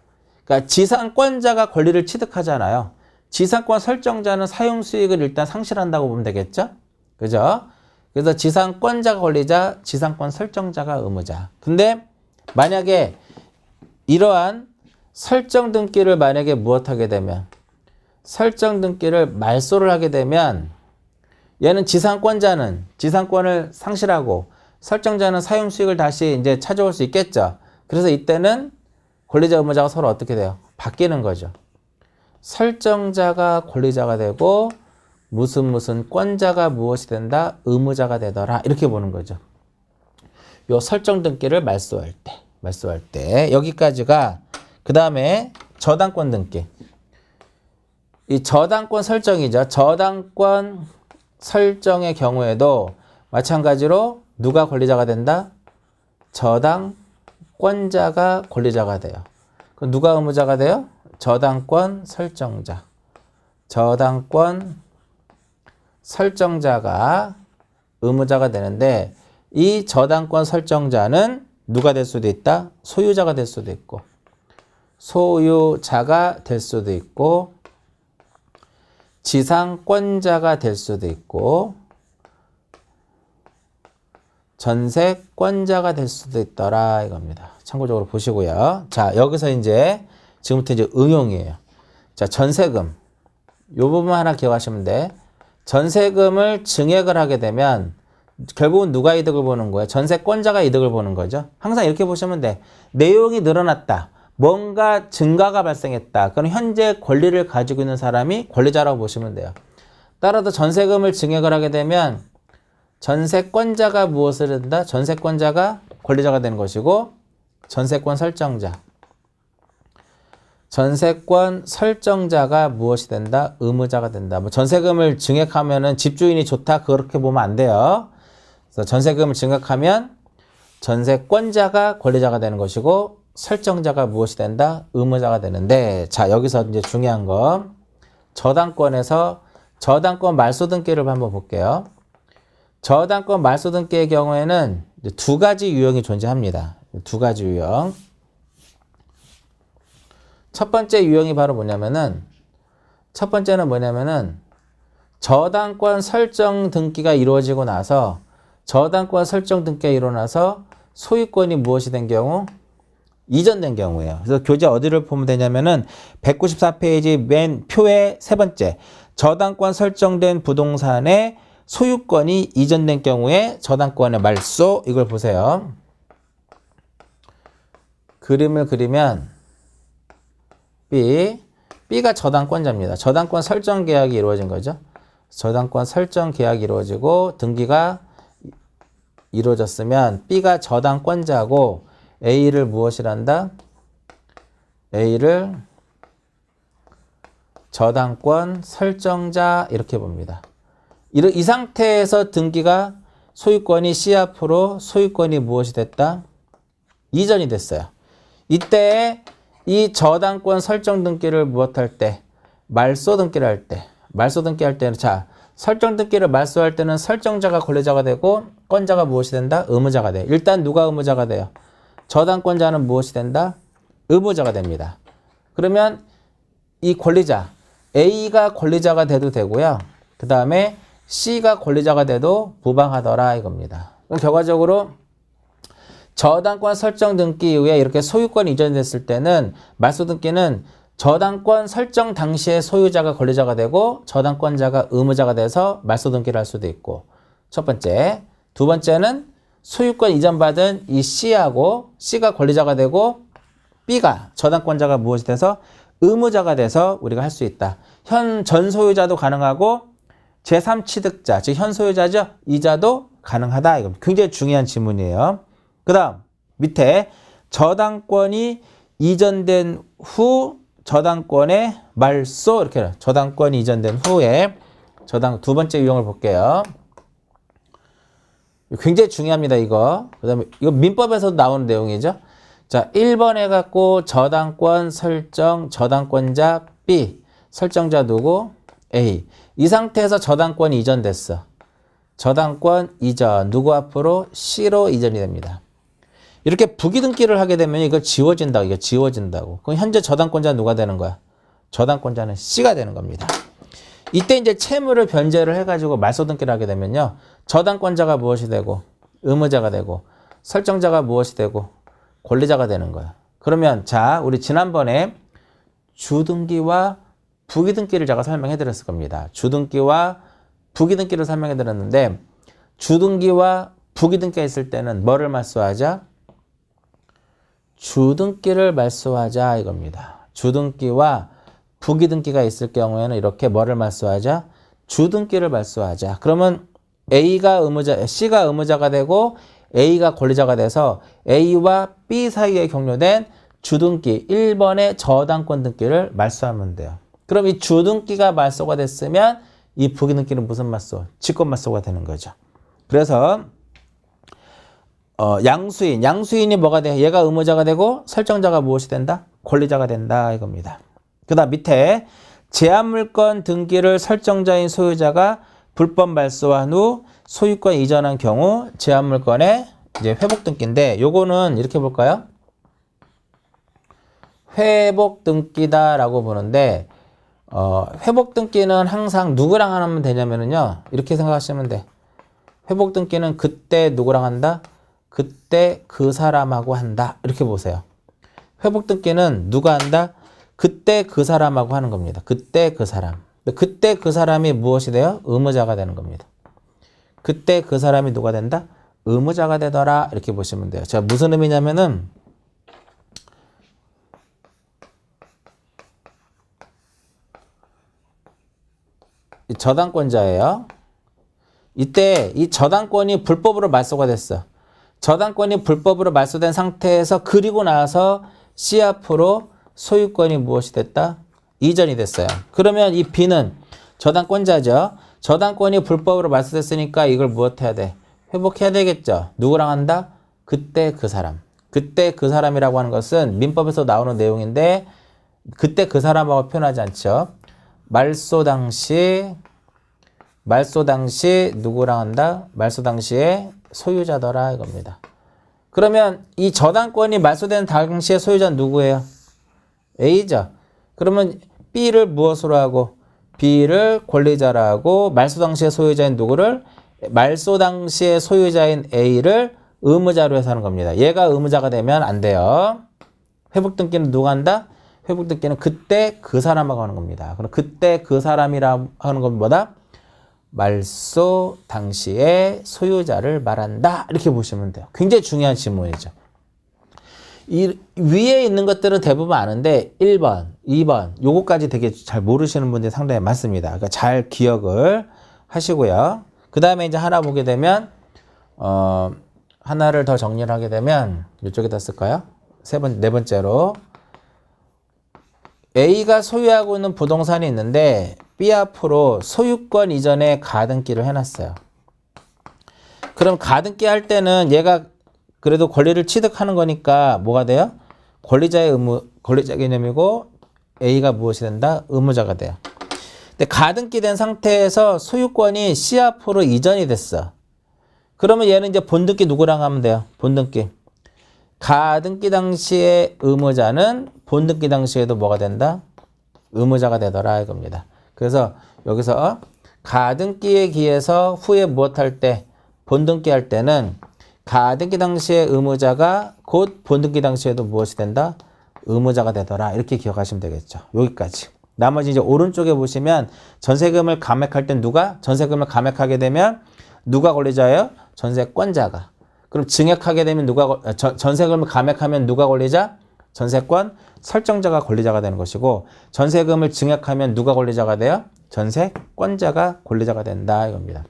그러니까 지상권자가 권리를 취득하잖아요. 지상권 설정자는 사용 수익을 일단 상실한다고 보면 되겠죠? 그죠? 그래서 지상권자가 권리자, 지상권 설정자가 의무자. 근데 만약에 이러한 설정 등기를 만약에 무엇하게 되면 설정 등기를 말소를 하게 되면 얘는 지상권자는 지상권을 상실하고 설정자는 사용 수익을 다시 이제 찾아올 수 있겠죠. 그래서 이때는 권리자 의무자가 서로 어떻게 돼요? 바뀌는 거죠. 설정자가 권리자가 되고 무슨 권자가 무엇이 된다? 의무자가 되더라. 이렇게 보는 거죠. 요 설정 등기를 말소할 때 여기까지가 그 다음에 저당권 등기. 이 저당권 설정이죠. 저당권 설정의 경우에도 마찬가지로 누가 권리자가 된다? 저당권자가 권리자가 돼요. 그럼 누가 의무자가 돼요? 저당권 설정자. 저당권 설정자가 의무자가 되는데 이 저당권 설정자는 누가 될 수도 있다? 소유자가 될 수도 있고 소유자가 될 수도 있고 지상권자가 될 수도 있고 전세권자가 될 수도 있더라 이겁니다. 참고적으로 보시고요. 자, 여기서 이제 지금부터 이제 응용이에요. 자, 전세금. 요 부분 하나 기억하시면 돼. 전세금을 증액을 하게 되면 결국은 누가 이득을 보는 거예요? 전세권자가 이득을 보는 거죠. 항상 이렇게 보시면 돼. 내용이 늘어났다. 뭔가 증가가 발생했다. 그럼 현재 권리를 가지고 있는 사람이 권리자라고 보시면 돼요. 따라서 전세금을 증액을 하게 되면 전세권자가 무엇을 한다? 전세권자가 권리자가 되는 것이고 전세권 설정자. 전세권 설정자가 무엇이 된다? 의무자가 된다. 뭐 전세금을 증액하면은 집주인이 좋다. 그렇게 보면 안 돼요. 그래서 전세금을 증액하면 전세권자가 권리자가 되는 것이고 설정자가 무엇이 된다? 의무자가 되는데 자, 여기서 이제 중요한 거 저당권에서 저당권 말소 등기를 한번 볼게요. 저당권 말소 등기의 경우에는 두 가지 유형이 존재합니다. 두 가지 유형. 첫 번째 유형이 바로 뭐냐면은 첫 번째는 뭐냐면은 저당권 설정 등기가 이루어지고 나서 저당권 설정 등기가 일어나서 소유권이 무엇이 된 경우? 이전된 경우예요. 그래서 교재 어디를 보면 되냐면은 194페이지 맨 표의 세 번째 저당권 설정된 부동산의 소유권이 이전된 경우에 저당권의 말소 이걸 보세요. 그림을 그리면 B가 저당권자입니다. 저당권 설정 계약이 이루어진 거죠. 저당권 설정 계약이 이루어지고 등기가 이루어졌으면 B가 저당권자고 A를 무엇이란다? A를 저당권 설정자 이렇게 봅니다. 이 상태에서 등기가 소유권이 C 앞으로 소유권이 무엇이 됐다? 이전이 됐어요. 이때 이 저당권 설정 등기를 무엇할 때? 말소 등기를 할 때. 말소 등기 할 때는 자, 설정 등기를 말소할 때는 설정자가 권리자가 되고 권자가 무엇이 된다? 의무자가 돼. 일단 누가 의무자가 돼요? 저당권자는 무엇이 된다? 의무자가 됩니다. 그러면 이 권리자 A가 권리자가 돼도 되고요. 그 다음에 C가 권리자가 돼도 무방하더라 이겁니다. 그럼 결과적으로 저당권 설정 등기 이후에 이렇게 소유권이 이전됐을 때는 말소 등기는 저당권 설정 당시에 소유자가 권리자가 되고 저당권자가 의무자가 돼서 말소 등기를 할 수도 있고 첫 번째. 두 번째는 소유권 이전받은 이 C하고 C가 권리자가 되고 B가 저당권자가 무엇이 돼서 의무자가 돼서 우리가 할 수 있다. 현 전소유자도 가능하고 제3취득자, 즉 현소유자죠. 이자도 가능하다. 이거 굉장히 중요한 지문이에요. 그 다음 밑에 저당권이 이전된 후 저당권의 말소 이렇게 해요. 저당권이 이전된 후에 두 번째 유형을 볼게요. 굉장히 중요합니다. 이거. 그 다음에 이거 민법에서도 나오는 내용이죠. 자, 1번 해갖고 저당권 설정 저당권자 B 설정자 누구? A. 이 상태에서 저당권이 이전됐어. 저당권 이전 누구 앞으로? C로 이전이 됩니다. 이렇게 부기등기를 하게 되면 이거 지워진다고. 이거 지워진다고. 그럼 현재 저당권자 누가 되는 거야? 저당권자는 C가 되는 겁니다. 이때 이제 채무를 변제를 해가지고 말소등기를 하게 되면요. 저당권자가 무엇이 되고 의무자가 되고 설정자가 무엇이 되고 권리자가 되는 거야. 그러면 자, 우리 지난번에 주등기와 부기등기를 제가 설명해 드렸을 겁니다. 주등기와 부기등기를 설명해 드렸는데 주등기와 부기등기가 있을 때는 뭐를 말소하자? 주등기를 말소하자 이겁니다. 주등기와 부기등기가 있을 경우에는 이렇게 뭐를 말소하자? 주등기를 말소하자. 그러면 A가 의무자, C가 의무자가 되고 A가 권리자가 돼서 A와 B 사이에 경료된 주등기 1번의 저당권 등기를 말소하면 돼요. 그럼 이 주등기가 말소가 됐으면 이 부기등기는 무슨 말소? 직권 말소가 되는 거죠. 그래서 양수인이 뭐가 돼? 얘가 의무자가 되고 설정자가 무엇이 된다? 권리자가 된다 이겁니다. 그 다음 밑에 제한물권 등기를 설정자인 소유자가 불법 말소한 후 소유권 이전한 경우 제한물권의 이제 회복 등기인데 요거는 이렇게 볼까요? 회복 등기다라고 보는데 회복 등기는 항상 누구랑 하면 되냐면은요. 이렇게 생각하시면 돼. 회복 등기는 그때 누구랑 한다? 그때 그 사람하고 한다. 이렇게 보세요. 회복 등기는 누가 한다? 그때 그 사람하고 하는 겁니다. 그때 그 사람. 그때 그 사람이 무엇이 돼요? 의무자가 되는 겁니다. 그때 그 사람이 누가 된다? 의무자가 되더라. 이렇게 보시면 돼요. 자, 무슨 의미냐면은 저당권자예요. 이때 이 저당권이 불법으로 말소가 됐어. 저당권이 불법으로 말소된 상태에서 그리고 나서 C 앞으로 소유권이 무엇이 됐다? 이전이 됐어요. 그러면 이 B는 저당권자죠. 저당권이 불법으로 말소됐으니까 이걸 무엇 해야 돼? 회복해야 되겠죠. 누구랑 한다? 그때 그 사람. 그때 그 사람이라고 하는 것은 민법에서 나오는 내용인데 그때 그 사람하고 표현하지 않죠. 말소 당시 누구랑 한다? 말소 당시에 소유자더라 이겁니다. 그러면 이 저당권이 말소된 당시의 소유자는 누구예요? A죠. 그러면 B를 무엇으로 하고 B를 권리자라 하고 말소 당시의 소유자인 누구를 말소 당시의 소유자인 A를 의무자로 해서 하는 겁니다. 얘가 의무자가 되면 안 돼요. 회복 등기는 누가 한다? 회복 등기는 그때 그 사람하고 하는 겁니다. 그럼 그때 그 사람이라 하는 건 뭐다? 말소 당시의 소유자를 말한다. 이렇게 보시면 돼요. 굉장히 중요한 지문이죠. 이 위에 있는 것들은 대부분 아는데 1번, 2번 요거까지 되게 잘 모르시는 분들이 상당히 많습니다. 그러니까 잘 기억을 하시고요. 그 다음에 이제 하나 보게 되면 하나를 더 정리를 하게 되면 이쪽에다 쓸까요? 네 번째로 A가 소유하고 있는 부동산이 있는데 B 앞으로 소유권 이전에 가등기를 해놨어요. 그럼 가등기 할 때는 얘가 그래도 권리를 취득하는 거니까 뭐가 돼요? 권리자 개념이고 A가 무엇이 된다? 의무자가 돼요. 근데 가등기 된 상태에서 소유권이 C 앞으로 이전이 됐어. 그러면 얘는 이제 본등기 누구랑 하면 돼요? 본등기. 가등기 당시의 의무자는 본등기 당시에도 뭐가 된다? 의무자가 되더라 이겁니다. 그래서 여기서 가등기에 기해서 후에 무엇할 때? 본등기 할 때는 가등기 당시의 의무자가 곧 본등기 당시에도 무엇이 된다? 의무자가 되더라. 이렇게 기억하시면 되겠죠. 여기까지. 나머지 이제 오른쪽에 보시면 전세금을 감액할 땐 누가? 전세금을 감액하게 되면 누가 권리자예요? 전세권자가. 그럼 증액하게 되면 누가 전세금을 감액하면 누가 권리자? 전세권 설정자가 권리자가 되는 것이고 전세금을 증액하면 누가 권리자가 돼요? 전세권자가 권리자가 된다 이겁니다.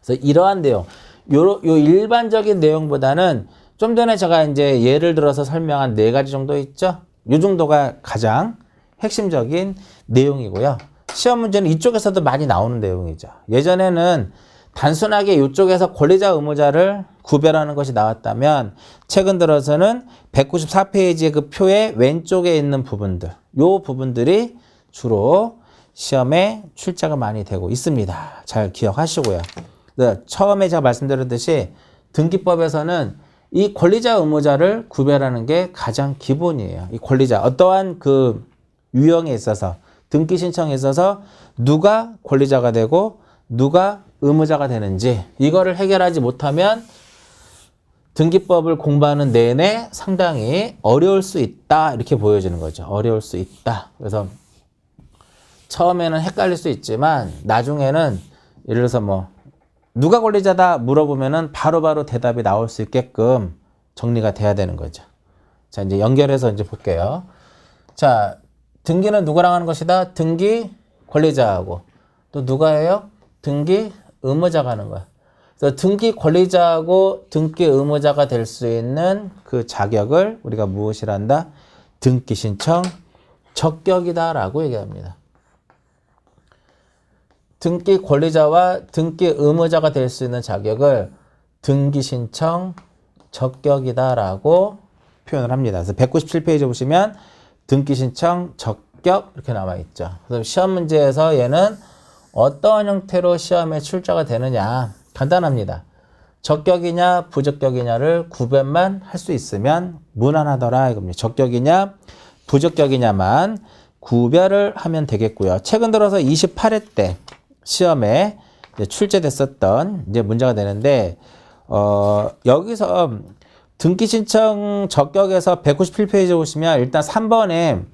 그래서 이러한 내용 요 일반적인 내용보다는 좀 전에 제가 이제 예를 들어서 설명한 4가지 정도 있죠? 요 정도가 가장 핵심적인 내용이고요. 시험 문제는 이쪽에서도 많이 나오는 내용이죠. 예전에는 단순하게 이쪽에서 권리자 의무자를 구별하는 것이 나왔다면 최근 들어서는 194페이지의 그 표의 왼쪽에 있는 부분들, 요 부분들이 주로 시험에 출제가 많이 되고 있습니다. 잘 기억하시고요. 처음에 제가 말씀드렸듯이 등기법에서는 이 권리자 의무자를 구별하는 게 가장 기본이에요. 이 권리자, 어떠한 그 유형에 있어서 등기 신청에 있어서 누가 권리자가 되고 누가 의무자가 되는지 이거를 해결하지 못하면 등기법을 공부하는 내내 상당히 어려울 수 있다 이렇게 보여지는 거죠. 어려울 수 있다. 그래서 처음에는 헷갈릴 수 있지만 나중에는 예를 들어서 뭐 누가 권리자다 물어보면은 바로바로 대답이 나올 수 있게끔 정리가 돼야 되는 거죠. 자, 이제 연결해서 이제 볼게요. 자, 등기는 누구랑 하는 것이다? 등기 권리자하고 또 누가 해요? 등기 의무자가 하는 거야. 그래서 등기 권리자하고 등기 의무자가 될 수 있는 그 자격을 우리가 무엇이라 한다? 등기 신청 적격이다라고 얘기합니다. 등기 권리자와 등기 의무자가 될 수 있는 자격을 등기 신청 적격이다라고 표현을 합니다. 그래서 197페이지 보시면 등기 신청 적격 이렇게 나와 있죠. 그래서 시험 문제에서 얘는 어떠한 형태로 시험에 출제가 되느냐 간단합니다. 적격이냐 부적격이냐를 구별만 할 수 있으면 무난하더라 이겁니다. 적격이냐 부적격이냐만 구별을 하면 되겠고요. 최근 들어서 28회 때 시험에 이제 출제됐었던 이제 문제가 되는데 여기서 등기 신청 적격에서 197페이지 보시면 일단 3번에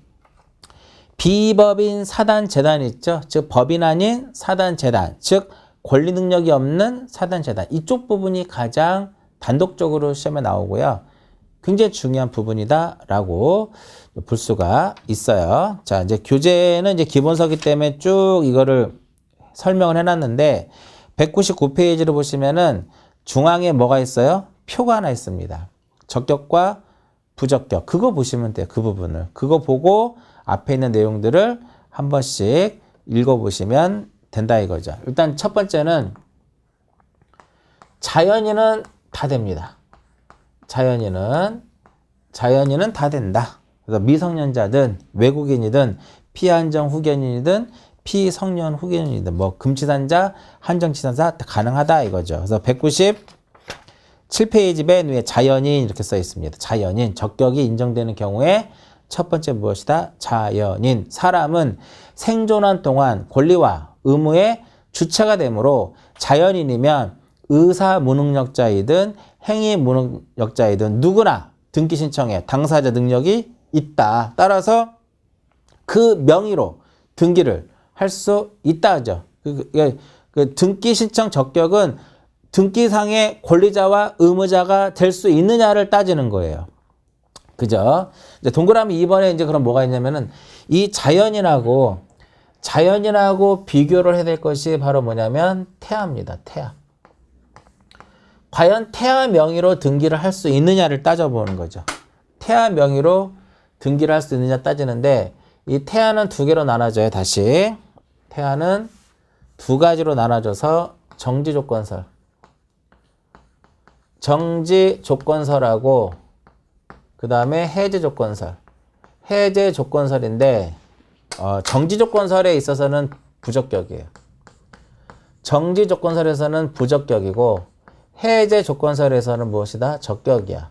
비법인 사단 재단 있죠. 즉 법인 아닌 사단 재단, 즉 권리 능력이 없는 사단 재단 이쪽 부분이 가장 단독적으로 시험에 나오고요. 굉장히 중요한 부분이다라고 볼 수가 있어요. 자, 이제 교재는 이제 기본서기 때문에 쭉 이거를 설명을 해놨는데 199페이지를 보시면은 중앙에 뭐가 있어요? 표가 하나 있습니다. 적격과 부적격. 그거 보시면 돼요. 그 부분을. 그거 보고 앞에 있는 내용들을 한 번씩 읽어보시면 된다 이거죠. 일단 첫 번째는 자연인은 다 됩니다. 자연인은 다 된다. 그래서 미성년자든 외국인이든 피한정 후견인이든 피성년 후견인이든 뭐 금치산자, 한정치산자 다 가능하다 이거죠. 그래서 197페이지 맨 위에 자연인 이렇게 써 있습니다. 자연인 적격이 인정되는 경우에 첫 번째 무엇이다? 자연인. 사람은 생존한 동안 권리와 의무의 주체가 되므로 자연인이면 의사 무능력자이든 행위 무능력자이든 누구나 등기 신청에 당사자 능력이 있다. 따라서 그 명의로 등기를 할 수 있다죠. 그 등기 신청 적격은 등기상의 권리자와 의무자가 될 수 있느냐를 따지는 거예요. 그죠? 이제 동그라미 2번에 이제 그럼 뭐가 있냐면은 이 자연인하고 비교를 해야 될 것이 바로 뭐냐면 태아입니다. 태아. 과연 태아 명의로 등기를 할 수 있느냐를 따져보는 거죠. 태아 명의로 등기를 할 수 있느냐 따지는데 이 태아는 두 개로 나눠져요. 다시. 태아는 두 가지로 나눠져서 정지조건설하고 그 다음에 해제조건설. 해제조건설인데 정지조건설에 있어서는 부적격이에요. 정지조건설에서는 부적격이고 해제조건설에서는 무엇이다? 적격이야.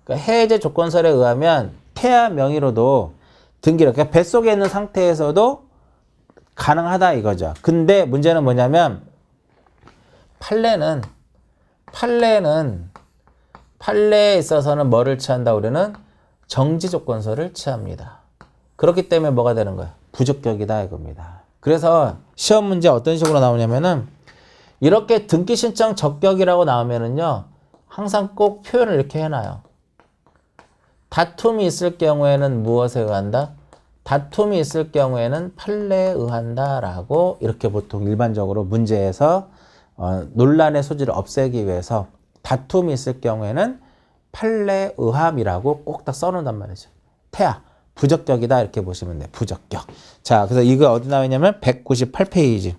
그러니까 해제조건설에 의하면 태아 명의로도 등기를 그러니까 뱃속에 있는 상태에서도 가능하다 이거죠. 근데 문제는 뭐냐면 판례에 있어서는 뭐를 취한다? 우리는 정지조건설을 취합니다. 그렇기 때문에 뭐가 되는 거야? 부적격이다 이겁니다. 그래서 시험 문제 어떤 식으로 나오냐면은 이렇게 등기 신청 적격이라고 나오면은요 항상 꼭 표현을 이렇게 해놔요. 다툼이 있을 경우에는 무엇에 의한다? 다툼이 있을 경우에는 판례에 의한다 라고 이렇게 보통 일반적으로 문제에서 논란의 소지를 없애기 위해서 다툼이 있을 경우에는 판례의함이라고 꼭 딱 써놓는단 말이죠. 태아, 부적격이다 이렇게 보시면 돼요. 부적격. 자, 그래서 이거 어디 나와 있냐면 198페이지.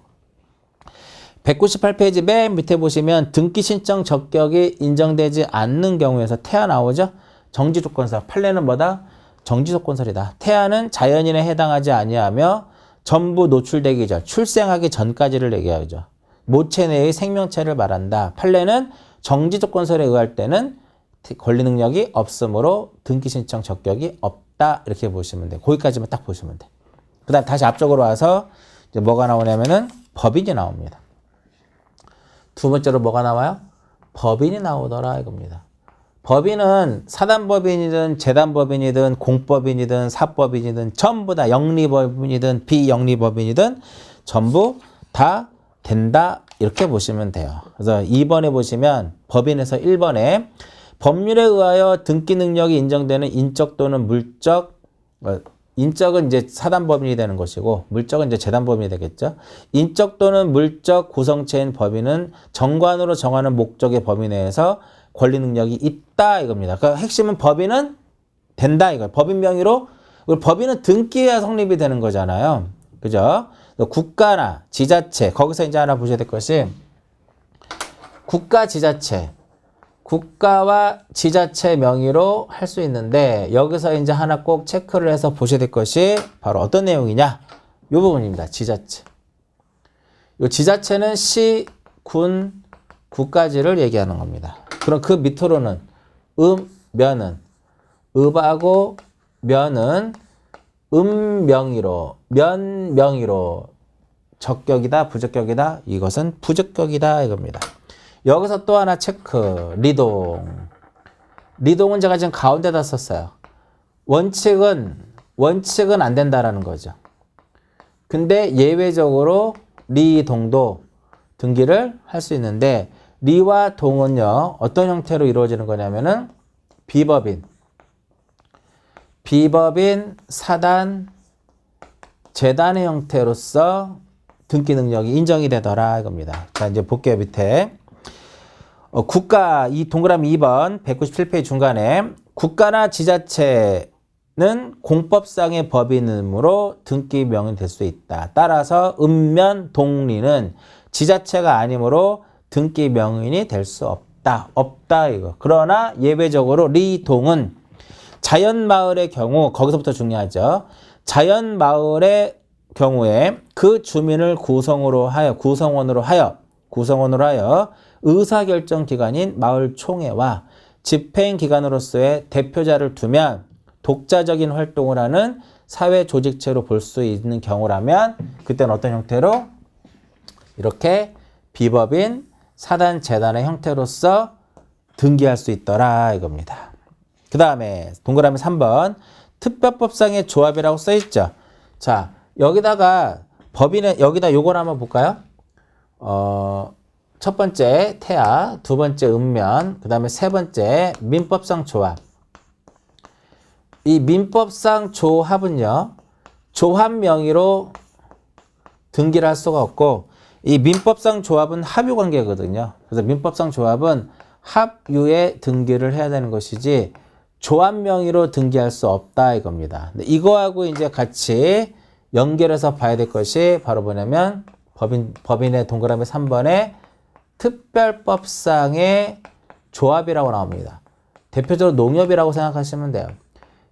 198페이지 맨 밑에 보시면 등기 신청 적격이 인정되지 않는 경우에서 태아 나오죠? 정지조건설. 판례는 뭐다? 정지조건설이다. 태아는 자연인에 해당하지 아니하며 전부 노출되기 전, 출생하기 전까지를 얘기하죠. 모체 내의 생명체를 말한다. 판례는 정지조건설에 의할 때는 권리 능력이 없으므로 등기 신청 적격이 없다. 이렇게 보시면 돼요. 거기까지만 딱 보시면 돼요. 그 다음 다시 앞쪽으로 와서 이제 뭐가 나오냐면은 법인이 나옵니다. 두 번째로 뭐가 나와요? 법인이 나오더라 이겁니다. 법인은 사단법인이든 재단법인이든 공법인이든 사법인이든 전부 다 영리법인이든 비영리법인이든 전부 다 된다 이렇게 보시면 돼요. 그래서 2번에 보시면 법인에서 1번에 법률에 의하여 등기 능력이 인정되는 인적 또는 물적, 인적은 이제 사단법인이 되는 것이고 물적은 이제 재단법인이 되겠죠. 인적 또는 물적 구성체인 법인은 정관으로 정하는 목적의 범위 내에서 권리 능력이 있다 이겁니다. 그러니까 핵심은 법인은 된다 이거예요. 법인 명의로 법인은 등기해야 성립이 되는 거잖아요. 그죠? 국가나 지자체 거기서 이제 하나 보셔야 될 것이 국가 지자체 국가와 지자체 명의로 할 수 있는데 여기서 이제 하나 꼭 체크를 해서 보셔야 될 것이 바로 어떤 내용이냐 이 부분입니다. 지자체. 이 지자체는 시, 군, 구까지를 얘기하는 겁니다. 그럼 그 밑으로는 면은 읍하고 면은 명의로 면 명의로 적격이다 부적격이다 이것은 부적격이다 이겁니다. 여기서 또 하나 체크 리동은 제가 지금 가운데다 썼어요. 원칙은 안 된다라는 거죠. 근데 예외적으로 리동도 등기를 할 수 있는데 리와 동은요 어떤 형태로 이루어지는 거냐면은 비법인 사단 재단의 형태로서 등기 능력이 인정이 되더라 이겁니다. 자 이제 볼게요 밑에 국가 이 동그라미 2번 197페이지 중간에 국가나 지자체는 공법상의 법인으로 등기 명의 될 수 있다. 따라서 읍면 동리는 지자체가 아니므로 등기 명의인이 될 수 없다 이거. 그러나 예외적으로 리동은 자연마을의 경우 거기서부터 중요하죠. 자연마을의 경우에 그 주민을 구성원으로 하여 의사결정 기관인 마을총회와 집행기관으로서의 대표자를 두면 독자적인 활동을 하는 사회조직체로 볼 수 있는 경우라면 그때는 어떤 형태로? 이렇게 비법인 사단 재단의 형태로서 등기할 수 있더라 이겁니다. 그 다음에 동그라미 3번 특별법상의 조합이라고 써있죠. 자 여기다가 법인의 여기다 요걸 한번 볼까요? 첫 번째 태아, 두 번째 읍면, 그 다음에 세 번째 민법상 조합. 이 민법상 조합은요, 조합 명의로 등기를 할 수가 없고, 이 민법상 조합은 합유 관계거든요. 그래서 민법상 조합은 합유에 등기를 해야 되는 것이지, 조합 명의로 등기할 수 없다 이겁니다. 근데 이거하고 이제 같이 연결해서 봐야 될 것이 바로 뭐냐면, 법인의 동그라미 3번에 특별법상의 조합이라고 나옵니다. 대표적으로 농협이라고 생각하시면 돼요.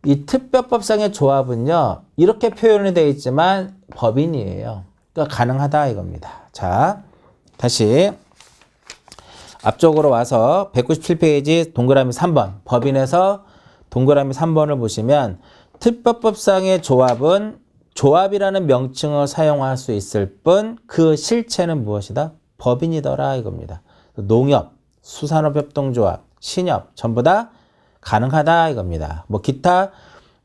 이 특별법상의 조합은요. 이렇게 표현이 되어 있지만 법인이에요. 그러니까 가능하다 이겁니다. 자, 다시 앞쪽으로 와서 197페이지 동그라미 3번 법인에서 동그라미 3번을 보시면 특별법상의 조합은 조합이라는 명칭을 사용할 수 있을 뿐 그 실체는 무엇이다? 법인이더라 이겁니다. 농협, 수산업협동조합, 신협 전부 다 가능하다 이겁니다. 뭐 기타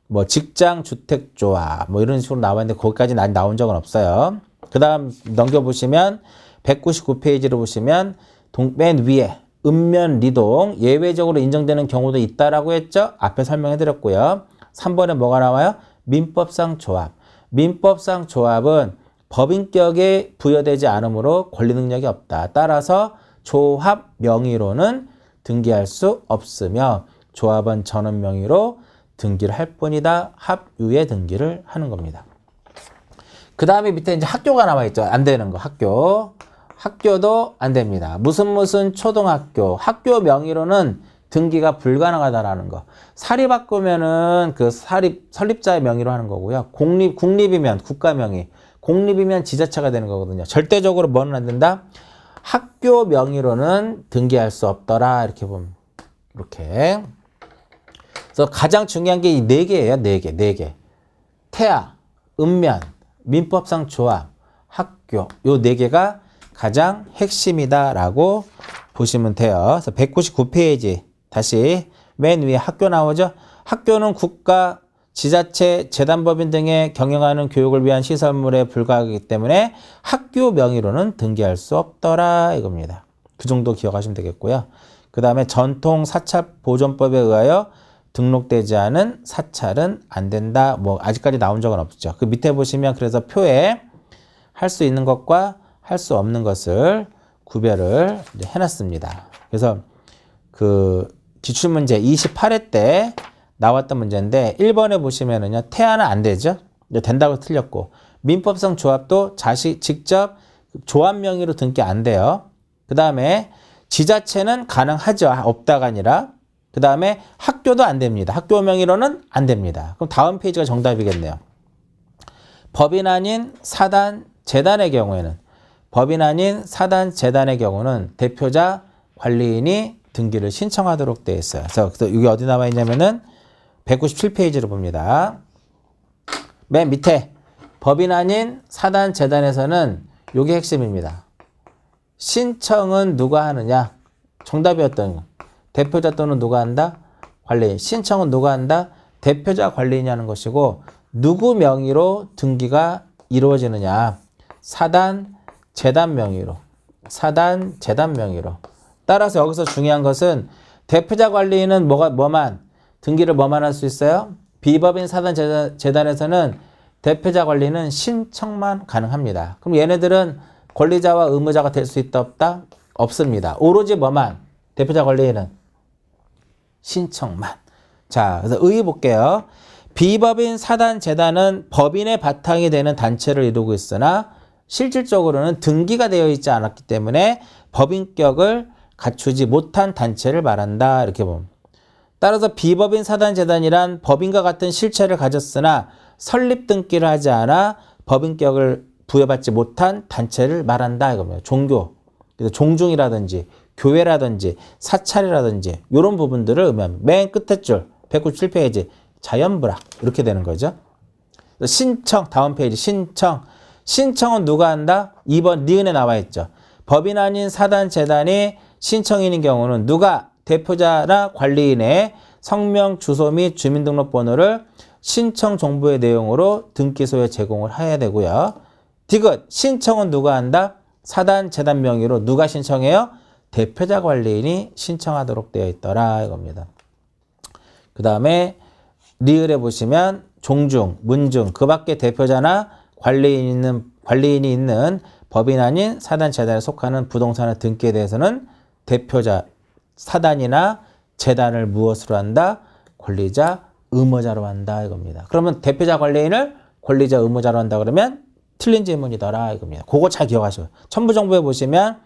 뭐 직장주택조합 뭐 이런 식으로 나와 있는데 거기까지 나온 적은 없어요. 그 다음 넘겨보시면 199페이지를 보시면 맨 위에 읍면 리동 예외적으로 인정되는 경우도 있다라고 했죠. 앞에 설명해드렸고요. 3번에 뭐가 나와요? 민법상 조합. 민법상 조합은 법인격에 부여되지 않으므로 권리 능력이 없다. 따라서 조합 명의로는 등기할 수 없으며 조합원 전원 명의로 등기를 할 뿐이다. 합유의 등기를 하는 겁니다. 그 다음에 밑에 이제 학교가 나와 있죠. 안 되는 거 학교. 학교도 안 됩니다. 무슨 초등학교. 학교 명의로는 등기가 불가능하다라는 거. 사립학교면은 그 설립자의 명의로 하는 거고요. 국립이면 국가 명의. 공립이면 지자체가 되는 거거든요. 절대적으로 뭐는 안 된다? 학교 명의로는 등기할 수 없더라. 이렇게 보면. 이렇게. 그래서 가장 중요한 게 이 네 개예요. 네 개. 태아, 읍면, 민법상 조합, 학교. 요 네 개가 가장 핵심이다라고 보시면 돼요. 그래서 199페이지 다시 맨 위에 학교 나오죠. 학교는 국가, 지자체, 재단법인 등의 경영하는 교육을 위한 시설물에 불과하기 때문에 학교 명의로는 등기할 수 없더라 이겁니다. 그 정도 기억하시면 되겠고요. 그 다음에 전통 사찰 보존법에 의하여 등록되지 않은 사찰은 안 된다. 뭐 아직까지 나온 적은 없죠. 그 밑에 보시면 그래서 표에 할 수 있는 것과 할 수 없는 것을 구별을 해놨습니다. 그래서 그 기출문제 28회 때 나왔던 문제인데 1번에 보시면은요. 태아는 안 되죠. 된다고 틀렸고 민법상 조합도 직접 조합 명의로 등기 안 돼요. 그 다음에 지자체는 가능하죠. 없다가 아니라. 그 다음에 학교도 안 됩니다. 학교 명의로는 안 됩니다. 그럼 다음 페이지가 정답이겠네요. 법인 아닌 사단, 재단의 경우에는 법인 아닌 사단, 재단의 경우는 대표자, 관리인이 등기를 신청하도록 되어 있어요. 그래서 여기 어디 나와 있냐면은 197페이지를 봅니다. 맨 밑에 법인 아닌 사단, 재단에서는 이게 핵심입니다. 신청은 누가 하느냐? 정답이었던 거. 대표자 또는 누가 한다? 관리인. 신청은 누가 한다? 대표자, 관리인이 하는 것이고 누구 명의로 등기가 이루어지느냐? 사단, 재단 명의로. 사단, 재단 명의로. 따라서 여기서 중요한 것은 대표자, 관리인은 뭐만 등기를 뭐만 할 수 있어요? 비법인 사단, 재단에서는 대표자, 관리인은 신청만 가능합니다. 그럼 얘네들은 권리자와 의무자가 될 수 있다 없다? 없습니다. 오로지 뭐만? 대표자, 관리인은 신청만. 자, 그래서 의의 볼게요. 비법인 사단, 재단은 법인의 바탕이 되는 단체를 이루고 있으나 실질적으로는 등기가 되어 있지 않았기 때문에 법인격을 갖추지 못한 단체를 말한다. 이렇게 보면. 따라서 비법인 사단, 재단이란 법인과 같은 실체를 가졌으나 설립 등기를 하지 않아 법인격을 부여받지 못한 단체를 말한다. 이겁니다. 종교, 종중이라든지 교회라든지 사찰이라든지 이런 부분들을 의미합니다. 맨 끝에 줄 197페이지 자연불학 이렇게 되는 거죠. 신청 다음 페이지 신청은 누가 한다? 2번 니은에 나와 있죠. 법인 아닌 사단, 재단이 신청인인 경우는 누가 대표자나 관리인의 성명, 주소 및 주민등록번호를 신청 정보의 내용으로 등기소에 제공을 해야 되고요. 디귿 신청은 누가 한다? 사단, 재단 명의로 누가 신청해요? 대표자, 관리인이 신청하도록 되어 있더라 이겁니다. 그 다음에 리을에 보시면 종중, 문중, 그 밖에 대표자나 관리인이 있는 법인 아닌 사단, 재단에 속하는 부동산의 등기에 대해서는 대표자, 사단이나 재단을 무엇으로 한다? 권리자, 의무자로 한다 이겁니다. 그러면 대표자, 관리인을 권리자, 의무자로 한다 그러면 틀린 질문이더라 이겁니다. 그거 잘 기억하셔요. 첨부정보에 보시면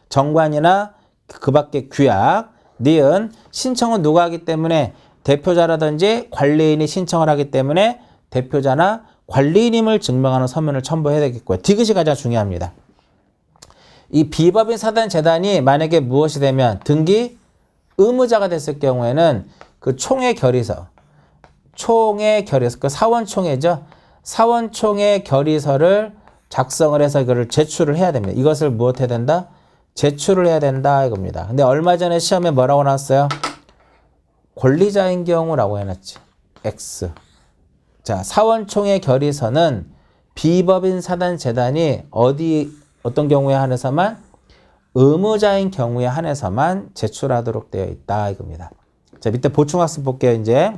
정관이나 그 밖에 규약, 니은, 신청은 누가 하기 때문에 대표자라든지 관리인이 신청을 하기 때문에 대표자나 관리인임을 증명하는 서면을 첨부해야 되겠고요. 디귿이 가장 중요합니다. 이 비법인 사단, 재단이 만약에 무엇이 되면 등기 의무자가 됐을 경우에는 그 총회 결의서, 그 사원총회죠. 사원총회 결의서를 작성을 해서 이거를 제출을 해야 됩니다. 이것을 무엇 해야 된다? 제출을 해야 된다 이겁니다. 근데 얼마 전에 시험에 뭐라고 나왔어요? 권리자인 경우라고 해놨지. X. 자, 사원총회 결의서는 비법인 사단, 재단이 어떤 경우에 한해서만 의무자인 경우에 한해서만 제출하도록 되어 있다 이겁니다. 자, 밑에 보충학습 볼게요. 이제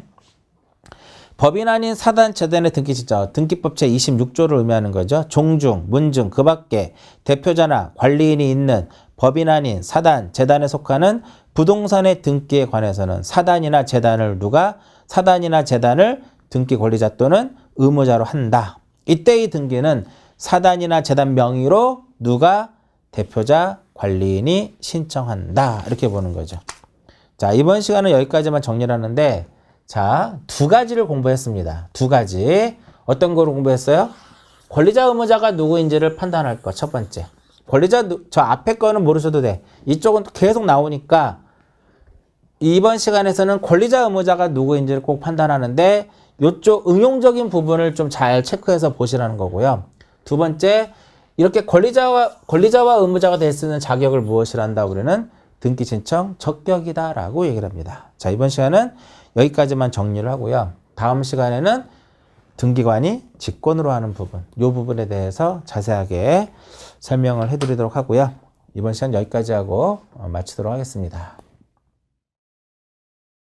법인 아닌 사단, 재단의 등기 신청, 등기법 제26조를 의미하는 거죠. 종중, 문중, 그 밖에 대표자나 관리인이 있는 법인 아닌 사단, 재단에 속하는 부동산의 등기에 관해서는 사단이나 재단을 등기 권리자 또는 의무자로 한다. 이때의 등기는 사단이나 재단 명의로 누가 대표자, 관리인이 신청한다. 이렇게 보는 거죠. 자, 이번 시간은 여기까지만 정리를 하는데, 자, 두 가지를 공부했습니다. 두 가지. 어떤 거를 공부했어요? 권리자, 의무자가 누구인지를 판단할 것. 첫 번째. 권리자, 저 앞에 거는 모르셔도 돼. 이쪽은 계속 나오니까 이번 시간에서는 권리자, 의무자가 누구인지를 꼭 판단하는데 이쪽 응용적인 부분을 좀 잘 체크해서 보시라는 거고요. 두 번째, 이렇게 권리자와 의무자가 될 수 있는 자격을 무엇이라 한다고 그러는 등기 신청 적격이다라고 얘기를 합니다. 자, 이번 시간은 여기까지만 정리를 하고요. 다음 시간에는 등기관이 직권으로 하는 부분, 이 부분에 대해서 자세하게 설명을 해드리도록 하고요. 이번 시간 여기까지 하고 마치도록 하겠습니다.